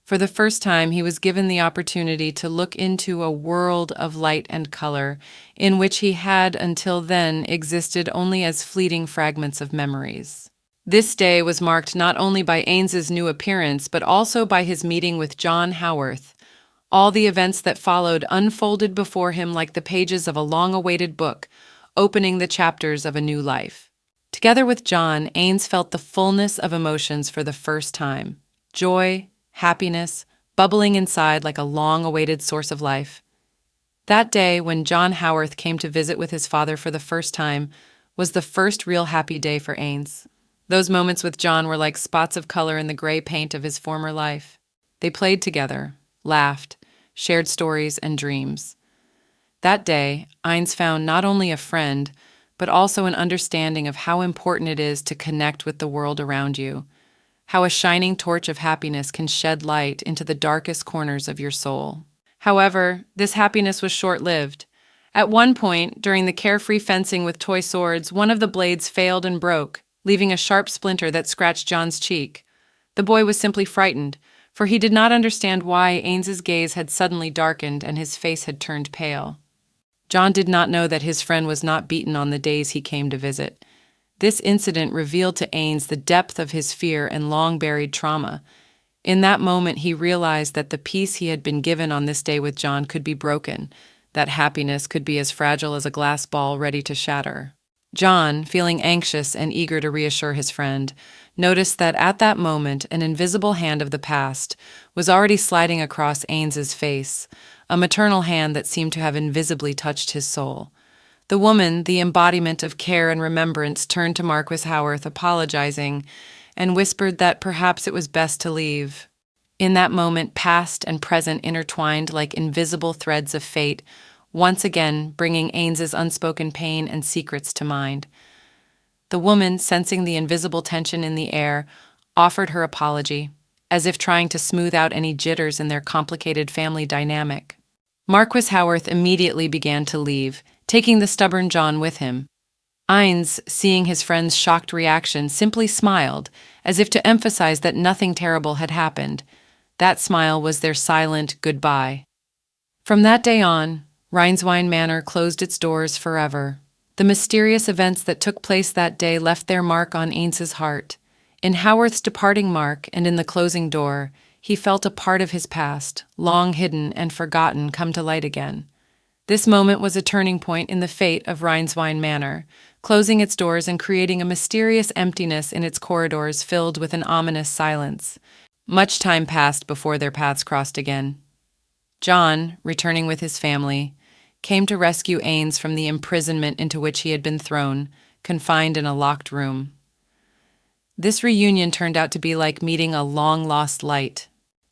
For the first time, he was given the opportunity to look into a world of light and color in which he had until then existed only as fleeting fragments of memories. This day was marked not only by Ains's new appearance, but also by his meeting with John Howarth. All the events that followed unfolded before him like the pages of a long-awaited book, opening the chapters of a new life. Together with John, Ains felt the fullness of emotions for the first time. Joy, happiness, bubbling inside like a long-awaited source of life. That day, when John Howarth came to visit with his father for the first time, was the first real happy day for Ains. Those moments with John were like spots of color in the gray paint of his former life. They played together, laughed, shared stories and dreams. That day, Ains found not only a friend, but also an understanding of how important it is to connect with the world around you, how a shining torch of happiness can shed light into the darkest corners of your soul. However, this happiness was short-lived. At one point, during the carefree fencing with toy swords, one of the blades failed and broke, leaving a sharp splinter that scratched John's cheek. The boy was simply frightened, for he did not understand why Ains's gaze had suddenly darkened and his face had turned pale. John did not know that his friend was not beaten on the days he came to visit. This incident revealed to Ains the depth of his fear and long-buried trauma. In that moment, he realized that the peace he had been given on this day with John could be broken, that happiness could be as fragile as a glass ball ready to shatter. John, feeling anxious and eager to reassure his friend, noticed that at that moment an invisible hand of the past was already sliding across Ains's face, a maternal hand that seemed to have invisibly touched his soul. The woman, the embodiment of care and remembrance, turned to Marquis Howarth, apologizing, and whispered that perhaps it was best to leave. In that moment, past and present intertwined like invisible threads of fate, once again bringing Ains's unspoken pain and secrets to mind. The woman, sensing the invisible tension in the air, offered her apology, as if trying to smooth out any jitters in their complicated family dynamic. Marquis Howarth immediately began to leave, taking the stubborn John with him. Ains, seeing his friend's shocked reaction, simply smiled, as if to emphasize that nothing terrible had happened. That smile was their silent goodbye. From that day on, Rheinswein Manor closed its doors forever. The mysterious events that took place that day left their mark on Ains's heart. In Howarth's departing mark and in the closing door, he felt a part of his past, long hidden and forgotten, come to light again. This moment was a turning point in the fate of Rheinswein Manor, closing its doors and creating a mysterious emptiness in its corridors filled with an ominous silence. Much time passed before their paths crossed again. John, returning with his family, came to rescue Ains from the imprisonment into which he had been thrown, confined in a locked room. This reunion turned out to be like meeting a long-lost light.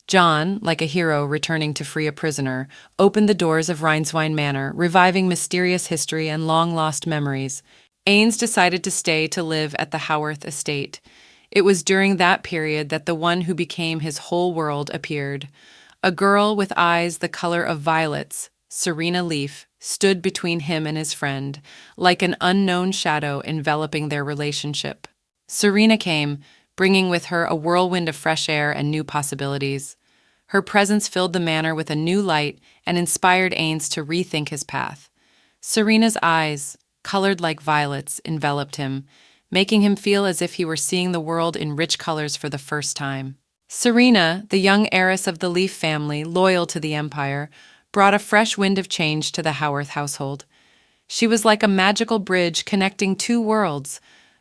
John, like a hero returning to free a prisoner, opened the doors of Rheinswein Manor, reviving mysterious history and long-lost memories. Ains decided to stay to live at the Howarth estate. It was during that period that the one who became his whole world appeared. A girl with eyes the color of violets, Serena Leaf, stood between him and his friend, like an unknown shadow enveloping their relationship. Serena came, bringing with her a whirlwind of fresh air and new possibilities. Her presence filled the manor with a new light and inspired Ains to rethink his path. Serena's eyes, colored like violets, enveloped him, making him feel as if he were seeing the world in rich colors for the first time. Serena, the young heiress of the Leaf family, loyal to the Empire, brought a fresh wind of change to the Howarth household. She was like a magical bridge connecting two worlds.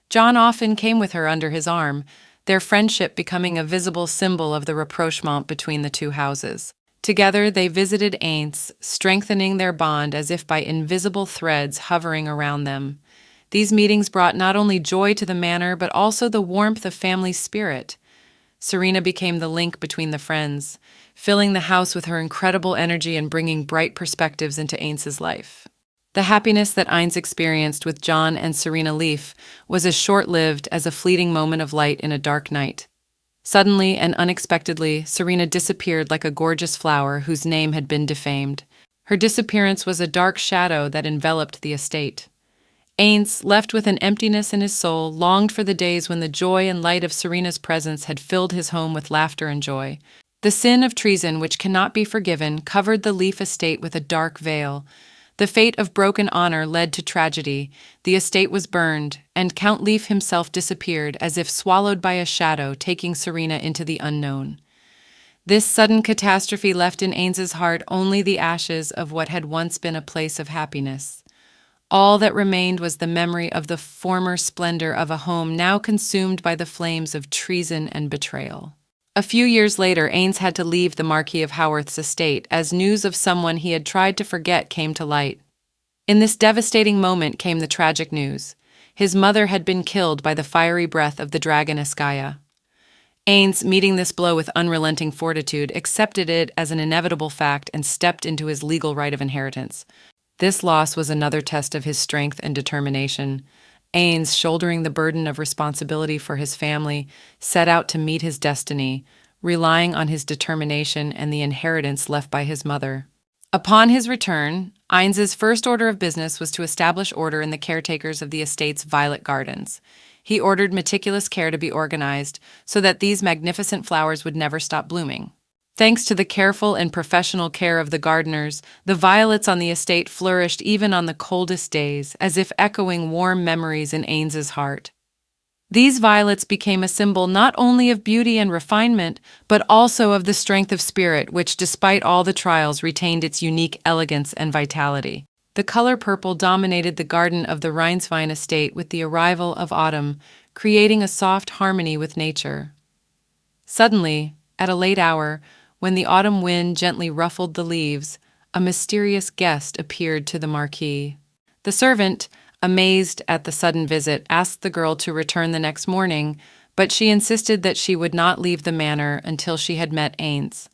John often came with her under his arm, their friendship becoming a visible symbol of the rapprochement between the two houses. Together they visited Ains, strengthening their bond as if by invisible threads hovering around them. These meetings brought not only joy to the manor, but also the warmth of family spirit. Serena became the link between the friends, filling the house with her incredible energy and bringing bright perspectives into Ains's life. The happiness that Ains experienced with John and Serena Leaf was as short-lived as a fleeting moment of light in a dark night. Suddenly and unexpectedly, Serena disappeared like a gorgeous flower whose name had been defamed. Her disappearance was a dark shadow that enveloped the estate. Ains, left with an emptiness in his soul, longed for the days when the joy and light of Serena's presence had filled his home with laughter and joy. The sin of treason, which cannot be forgiven, covered the Leaf estate with a dark veil. The fate of broken honor led to tragedy. The estate was burned, and Count Leaf himself disappeared as if swallowed by a shadow, taking Serena into the unknown. This sudden catastrophe left in Ains's heart only the ashes of what had once been a place of happiness. All that remained was the memory of the former splendor of a home now consumed by the flames of treason and betrayal. A few years later, Ains had to leave the Marquis of Haworth's estate as news of someone he had tried to forget came to light. In this devastating moment came the tragic news. His mother had been killed by the fiery breath of the dragon Iskaya. Ains, meeting this blow with unrelenting fortitude, accepted it as an inevitable fact and stepped into his legal right of inheritance. This loss was another test of his strength and determination. Ains, shouldering the burden of responsibility for his family, set out to meet his destiny, relying on his determination and the inheritance left by his mother. Upon his return, Ains's first order of business was to establish order in the caretakers of the estate's violet gardens. He ordered meticulous care to be organized so that these magnificent flowers would never stop blooming. Thanks to the careful and professional care of the gardeners, the violets on the estate flourished even on the coldest days, as if echoing warm memories in Ains's heart. These violets became a symbol not only of beauty and refinement, but also of the strength of spirit, which, despite all the trials, retained its unique elegance and vitality. The color purple dominated the garden of the Rheinswein estate with the arrival of autumn, creating a soft harmony with nature. Suddenly, at a late hour, when the autumn wind gently ruffled the leaves, a mysterious guest appeared to the marquis. The servant, amazed at the sudden visit, asked the girl to return the next morning, but she insisted that she would not leave the manor until she had met Ains.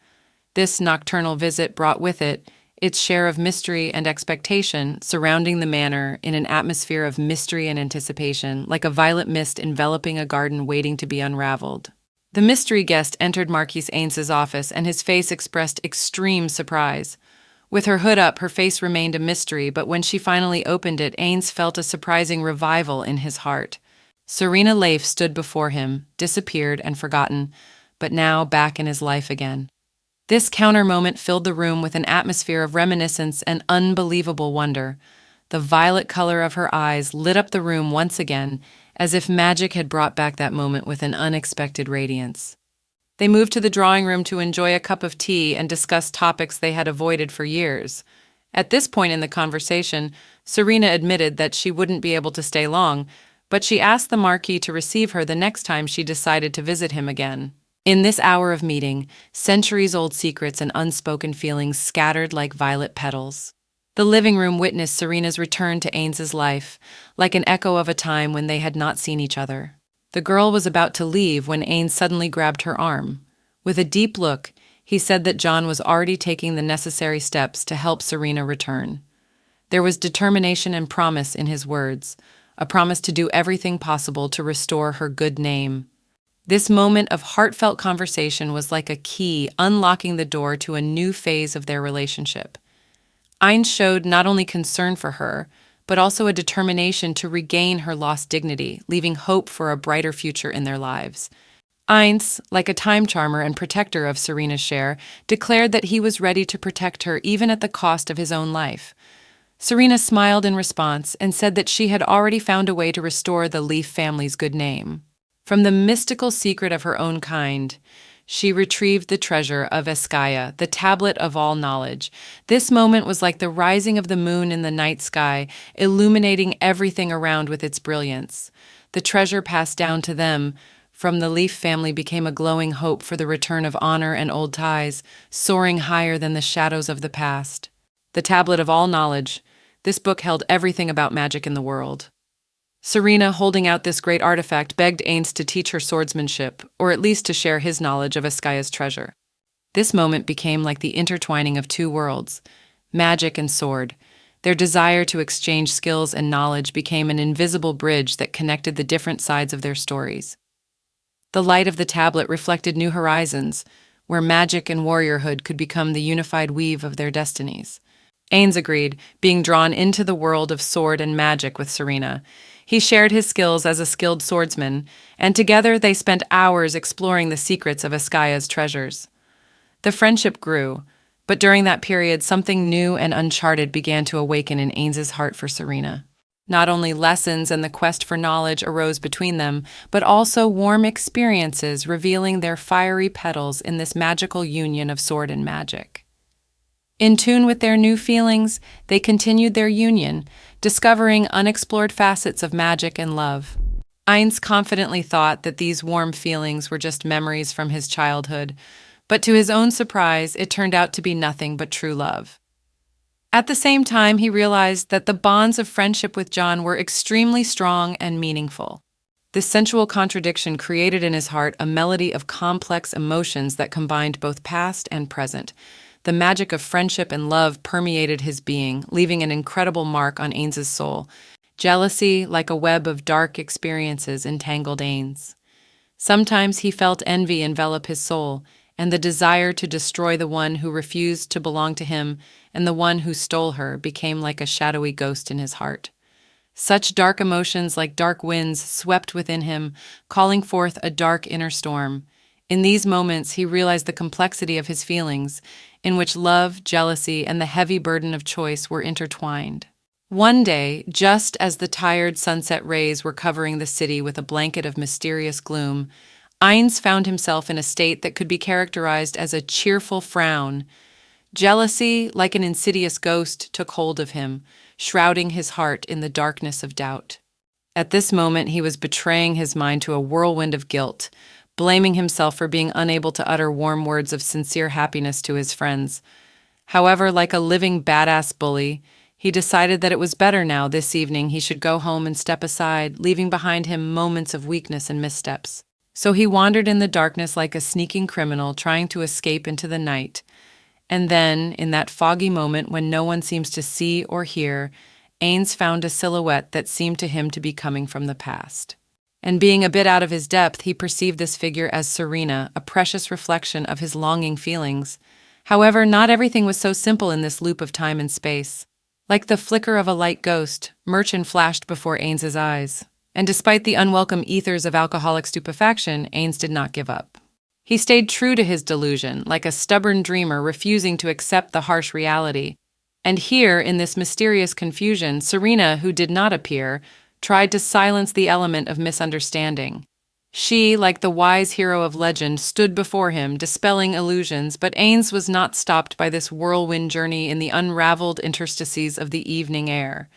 This nocturnal visit brought with it its share of mystery and expectation, surrounding the manor in an atmosphere of mystery and anticipation, like a violet mist enveloping a garden waiting to be unraveled. The mystery guest entered Marquis Ains's office, and his face expressed extreme surprise. With her hood up, her face remained a mystery, but when she finally opened it, Ains felt a surprising revival in his heart. Serena Leif stood before him, disappeared and forgotten, but now back in his life again. This counter moment filled the room with an atmosphere of reminiscence and unbelievable wonder. The violet color of her eyes lit up the room once again, as if magic had brought back that moment with an unexpected radiance. They moved to the drawing room to enjoy a cup of tea and discuss topics they had avoided for years. At this point in the conversation, Serena admitted that she wouldn't be able to stay long, but she asked the Marquis to receive her the next time she decided to visit him again. In this hour of meeting, centuries-old secrets and unspoken feelings scattered like violet petals. The living room witnessed Serena's return to Ains's life, like an echo of a time when they had not seen each other. The girl was about to leave when Ains suddenly grabbed her arm. With a deep look, he said that John was already taking the necessary steps to help Serena return. There was determination and promise in his words, a promise to do everything possible to restore her good name. This moment of heartfelt conversation was like a key unlocking the door to a new phase of their relationship. Ains showed not only concern for her, but also a determination to regain her lost dignity, leaving hope for a brighter future in their lives. Ains, like a time charmer and protector of Serena's share, declared that he was ready to protect her even at the cost of his own life. Serena smiled in response and said that she had already found a way to restore the Leaf family's good name. From the mystical secret of her own kind, she retrieved the treasure of Iskaya, the tablet of all knowledge. This moment was like the rising of the moon in the night sky, illuminating everything around with its brilliance. The treasure passed down to them from the Leaf family became a glowing hope for the return of honor and old ties, soaring higher than the shadows of the past. The tablet of all knowledge. This book held everything about magic in the world. Serena, holding out this great artifact, begged Ains to teach her swordsmanship, or at least to share his knowledge of Iskaya's treasure. This moment became like the intertwining of two worlds, magic and sword. Their desire to exchange skills and knowledge became an invisible bridge that connected the different sides of their stories. The light of the tablet reflected new horizons, where magic and warriorhood could become the unified weave of their destinies. Ains agreed, being drawn into the world of sword and magic with Serena. He shared his skills as a skilled swordsman, and together they spent hours exploring the secrets of Iskaya's treasures. The friendship grew, But during that period, something new and uncharted began to awaken in Ains's heart for Serena. Not only lessons and the quest for knowledge arose between them, but also warm experiences revealing their fiery petals in this magical union of sword and magic. In tune with their new feelings, they continued their union, discovering unexplored facets of magic and love. Eins confidently thought that these warm feelings were just memories from his childhood, but to his own surprise, it turned out to be nothing but true love. At the same time, he realized that the bonds of friendship with John were extremely strong and meaningful. This sensual contradiction created in his heart a melody of complex emotions that combined both past and present. The magic of friendship and love permeated his being, leaving an incredible mark on Ains's soul. Jealousy, like a web of dark experiences, entangled Ains. Sometimes he felt envy envelop his soul, and the desire to destroy the one who refused to belong to him and the one who stole her became like a shadowy ghost in his heart. Such dark emotions, like dark winds, swept within him, calling forth a dark inner storm. In these moments, he realized the complexity of his feelings, in which love, jealousy, and the heavy burden of choice were intertwined. One day, just as the tired sunset rays were covering the city with a blanket of mysterious gloom, Eins found himself in a state that could be characterized as a cheerful frown. Jealousy, like an insidious ghost, took hold of him, shrouding his heart in the darkness of doubt. At this moment, he was betraying his mind to a whirlwind of guilt, blaming himself for being unable to utter warm words of sincere happiness to his friends. However, like a living badass bully, he decided that it was better now this evening he should go home and step aside, leaving behind him moments of weakness and missteps. So he wandered in the darkness like a sneaking criminal trying to escape into the night. And then, in that foggy moment when no one seems to see or hear, Ains found a silhouette that seemed to him to be coming from the past. And being a bit out of his depth, he perceived this figure as Serena, a precious reflection of his longing feelings. However, not everything was so simple in this loop of time and space. Like the flicker of a light ghost, Merchant flashed before Ains's eyes. And despite the unwelcome ethers of alcoholic stupefaction, Ains did not give up. He stayed true to his delusion, like a stubborn dreamer refusing to accept the harsh reality. And here, in this mysterious confusion, Serena, who did not appear, tried to silence the element of misunderstanding. She, like the wise hero of legend, stood before him, dispelling illusions, but Ains was not stopped by this whirlwind journey in the unraveled interstices of the evening air.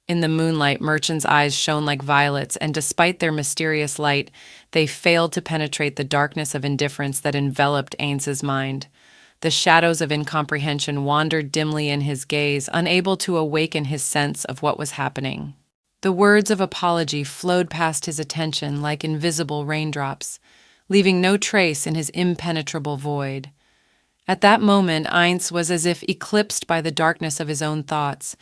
In the moonlight, Merchant's eyes shone like violets, and despite their mysterious light, they failed to penetrate the darkness of indifference that enveloped Ains's mind. The shadows of incomprehension wandered dimly in his gaze, unable to awaken his sense of what was happening. The words of apology flowed past his attention like invisible raindrops, leaving no trace in his impenetrable void. At that moment, Eins was as if eclipsed by the darkness of his own thoughts,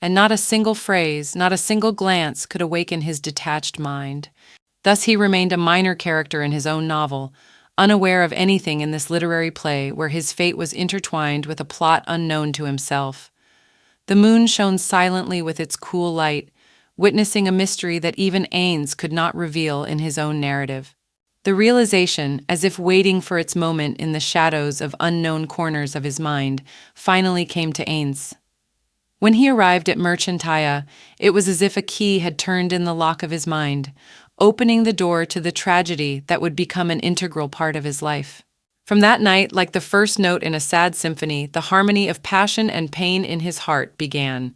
and not a single phrase, not a single glance could awaken his detached mind. Thus he remained a minor character in his own novel, unaware of anything in this literary play where his fate was intertwined with a plot unknown to himself. The moon shone silently with its cool light, witnessing a mystery that even Ains could not reveal in his own narrative. The realization, as if waiting for its moment in the shadows of unknown corners of his mind, finally came to Ains. When he arrived at Merchantaya, it was as if a key had turned in the lock of his mind, opening the door to the tragedy that would become an integral part of his life. From that night, like the first note in a sad symphony, the harmony of passion and pain in his heart began.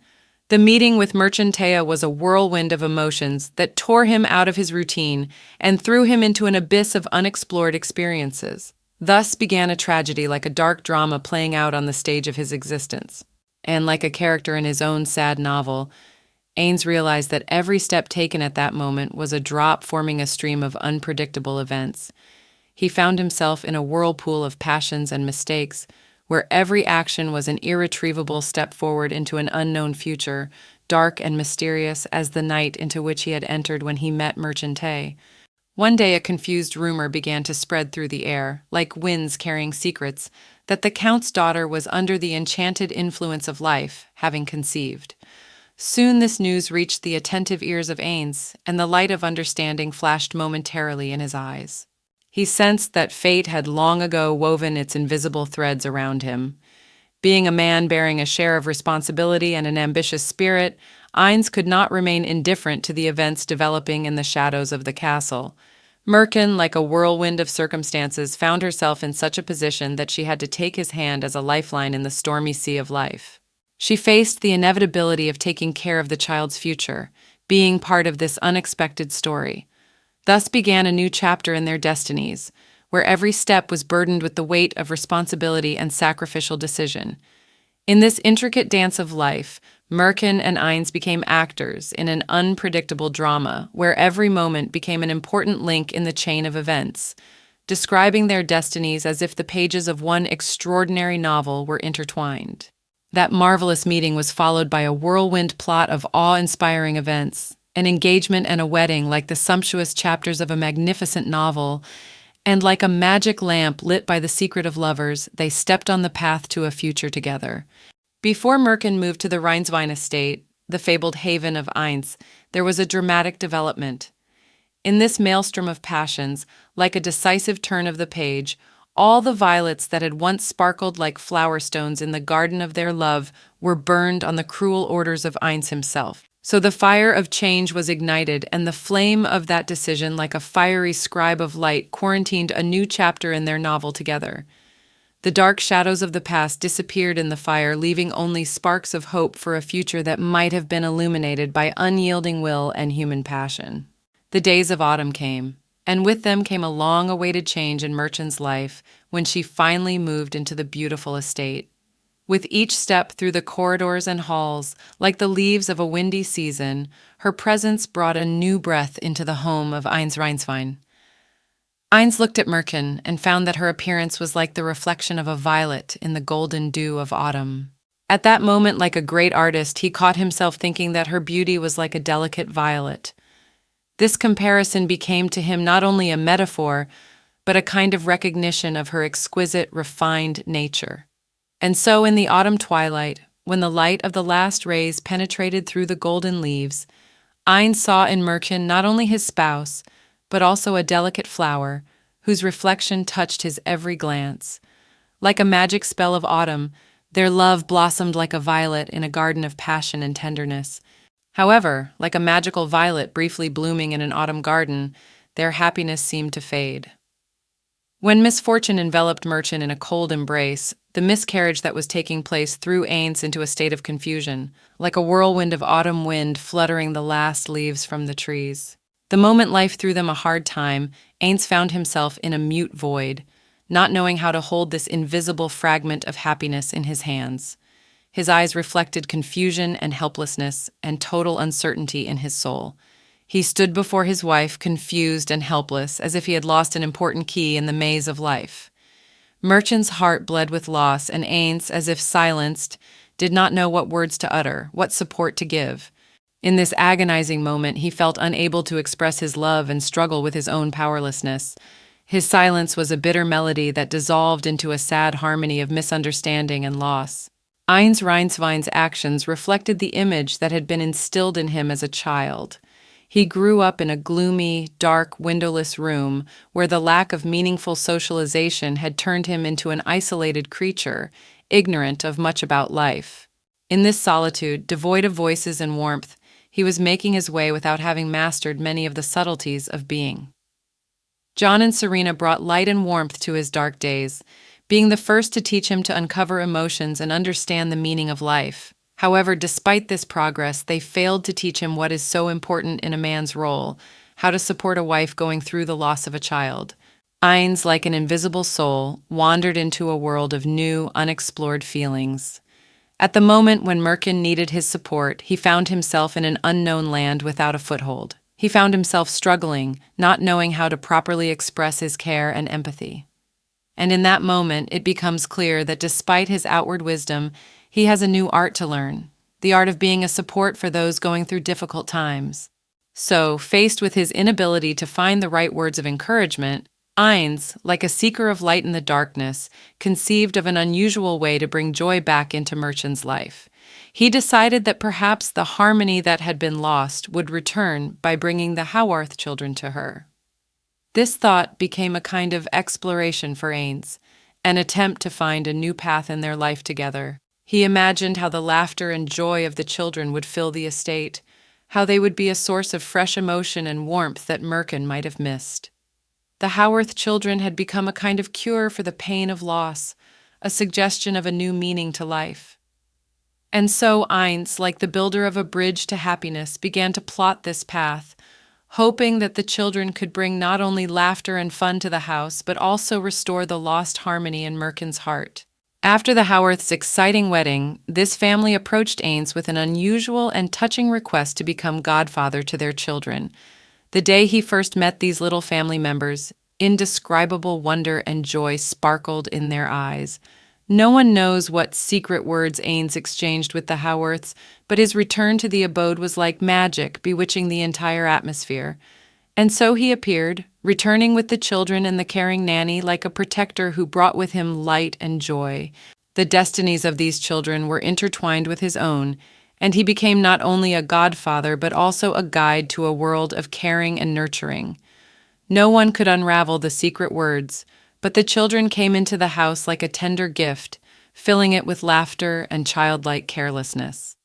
The meeting with Merchantaya was a whirlwind of emotions that tore him out of his routine and threw him into an abyss of unexplored experiences. Thus began a tragedy like a dark drama playing out on the stage of his existence. And like a character in his own sad novel, Ains realized that every step taken at that moment was a drop forming a stream of unpredictable events. He found himself in a whirlpool of passions and mistakes, where every action was an irretrievable step forward into an unknown future, dark and mysterious as the night into which he had entered when he met Merchante. One day a confused rumor began to spread through the air, like winds carrying secrets, that the Count's daughter was under the enchanted influence of life, having conceived. Soon this news reached the attentive ears of Ains, and the light of understanding flashed momentarily in his eyes. He sensed that fate had long ago woven its invisible threads around him. Being a man bearing a share of responsibility and an ambitious spirit, Ainz could not remain indifferent to the events developing in the shadows of the castle. Merkin, like a whirlwind of circumstances, found herself in such a position that she had to take his hand as a lifeline in the stormy sea of life. She faced the inevitability of taking care of the child's future, being part of this unexpected story. Thus began a new chapter in their destinies, where every step was burdened with the weight of responsibility and sacrificial decision. In this intricate dance of life, Merkin and Ainz became actors in an unpredictable drama where every moment became an important link in the chain of events, describing their destinies as if the pages of one extraordinary novel were intertwined. That marvelous meeting was followed by a whirlwind plot of awe-inspiring events, an engagement and a wedding like the sumptuous chapters of a magnificent novel, and like a magic lamp lit by the secret of lovers, they stepped on the path to a future together. Before Merkin moved to the Rheinswein estate, the fabled haven of Ainz, there was a dramatic development. In this maelstrom of passions, like a decisive turn of the page, all the violets that had once sparkled like flower stones in the garden of their love were burned on the cruel orders of Ainz himself. So the fire of change was ignited, and the flame of that decision, like a fiery scribe of light, quarantined a new chapter in their novel together. The dark shadows of the past disappeared in the fire, leaving only sparks of hope for a future that might have been illuminated by unyielding will and human passion. The days of autumn came, and with them came a long-awaited change in Merchan's life when she finally moved into the beautiful estate. With each step through the corridors and halls, like the leaves of a windy season, her presence brought a new breath into the home of Ainz Rheinswein. Ainz looked at Merkin and found that her appearance was like the reflection of a violet in the golden dew of autumn. At that moment, like a great artist, he caught himself thinking that her beauty was like a delicate violet. This comparison became to him not only a metaphor, but a kind of recognition of her exquisite, refined nature. And so in the autumn twilight, when the light of the last rays penetrated through the golden leaves, Ainz saw in Merkin not only his spouse, but also a delicate flower, whose reflection touched his every glance. Like a magic spell of autumn, their love blossomed like a violet in a garden of passion and tenderness. However, like a magical violet briefly blooming in an autumn garden, their happiness seemed to fade. When misfortune enveloped Merchant in a cold embrace, the miscarriage that was taking place threw Ainz into a state of confusion, like a whirlwind of autumn wind fluttering the last leaves from the trees. The moment life threw them a hard time, Ainz found himself in a mute void, not knowing how to hold this invisible fragment of happiness in his hands. His eyes reflected confusion and helplessness and total uncertainty in his soul. He stood before his wife, confused and helpless, as if he had lost an important key in the maze of life. Merchant's heart bled with loss, and Ainz, as if silenced, did not know what words to utter, what support to give. In this agonizing moment, he felt unable to express his love and struggle with his own powerlessness. His silence was a bitter melody that dissolved into a sad harmony of misunderstanding and loss. Ainz Rheinswein's actions reflected the image that had been instilled in him as a child. He grew up in a gloomy, dark, windowless room where the lack of meaningful socialization had turned him into an isolated creature, ignorant of much about life. In this solitude, devoid of voices and warmth, he was making his way without having mastered many of the subtleties of being. John and Serena brought light and warmth to his dark days, being the first to teach him to uncover emotions and understand the meaning of life. However, despite this progress, they failed to teach him what is so important in a man's role, how to support a wife going through the loss of a child. Ainz, like an invisible soul, wandered into a world of new, unexplored feelings. At the moment when Merkin needed his support, he found himself in an unknown land without a foothold. He found himself struggling, not knowing how to properly express his care and empathy. And in that moment, it becomes clear that despite his outward wisdom, he has a new art to learn, the art of being a support for those going through difficult times. So, faced with his inability to find the right words of encouragement, Ainz, like a seeker of light in the darkness, conceived of an unusual way to bring joy back into Merchant's life. He decided that perhaps the harmony that had been lost would return by bringing the Haworth children to her. This thought became a kind of exploration for Ainz, an attempt to find a new path in their life together. He imagined how the laughter and joy of the children would fill the estate, how they would be a source of fresh emotion and warmth that Merkin might have missed. The Howarth children had become a kind of cure for the pain of loss, a suggestion of a new meaning to life. And so Eins, like the builder of a bridge to happiness, began to plot this path, hoping that the children could bring not only laughter and fun to the house, but also restore the lost harmony in Merkin's heart. After the Howarths' exciting wedding, this family approached Eins with an unusual and touching request to become godfather to their children. The day he first met these little family members, indescribable wonder and joy sparkled in their eyes. No one knows what secret words Eins exchanged with the Howarths, but his return to the abode was like magic, bewitching the entire atmosphere. And so he appeared, returning with the children and the caring nanny like a protector who brought with him light and joy. The destinies of these children were intertwined with his own, and he became not only a godfather but also a guide to a world of caring and nurturing. No one could unravel the secret words, but the children came into the house like a tender gift, filling it with laughter and childlike carelessness.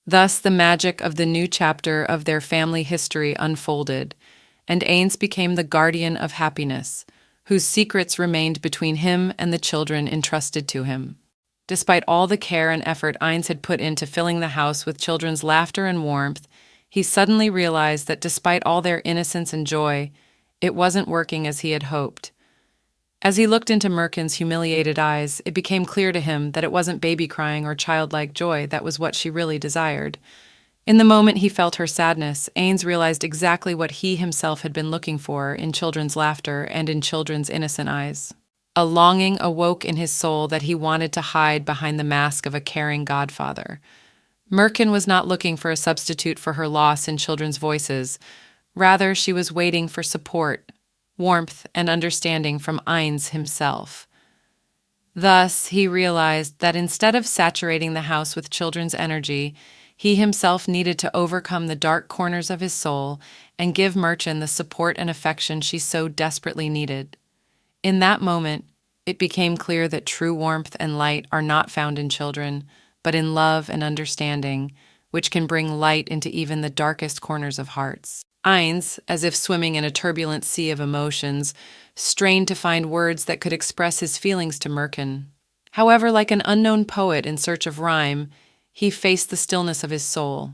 Thus the magic of the new chapter of their family history unfolded, and Eins became the guardian of happiness, whose secrets remained between him and the children entrusted to him. Despite all the care and effort Eins had put into filling the house with children's laughter and warmth, he suddenly realized that despite all their innocence and joy, it wasn't working as he had hoped. As he looked into Merkin's humiliated eyes, it became clear to him that it wasn't baby crying or childlike joy that was what she really desired. In the moment he felt her sadness, Eins realized exactly what he himself had been looking for in children's laughter and in children's innocent eyes. A longing awoke in his soul that he wanted to hide behind the mask of a caring godfather. Merkin was not looking for a substitute for her loss in children's voices. Rather, she was waiting for support, warmth, and understanding from Eins himself. Thus, he realized that instead of saturating the house with children's energy, he himself needed to overcome the dark corners of his soul and give Merkin the support and affection she so desperately needed. In that moment, it became clear that true warmth and light are not found in children, but in love and understanding, which can bring light into even the darkest corners of hearts. Eins, as if swimming in a turbulent sea of emotions, strained to find words that could express his feelings to Merkin. However, like an unknown poet in search of rhyme, he faced the stillness of his soul.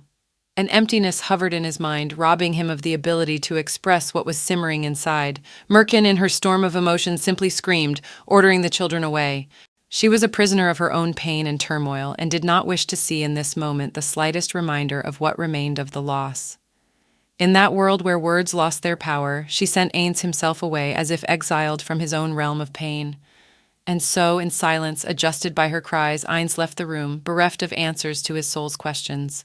An emptiness hovered in his mind, robbing him of the ability to express what was simmering inside. Merkin, in her storm of emotion, simply screamed, ordering the children away. She was a prisoner of her own pain and turmoil, and did not wish to see in this moment the slightest reminder of what remained of the loss. In that world where words lost their power, she sent Eins himself away as if exiled from his own realm of pain. And so, in silence, adjusted by her cries, Eins left the room, bereft of answers to his soul's questions.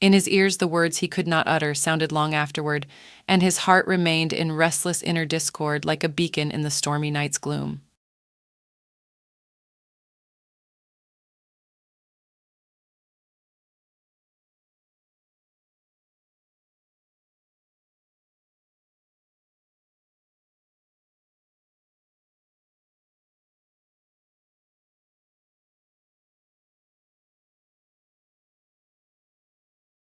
In his ears the words he could not utter sounded long afterward, and his heart remained in restless inner discord like a beacon in the stormy night's gloom.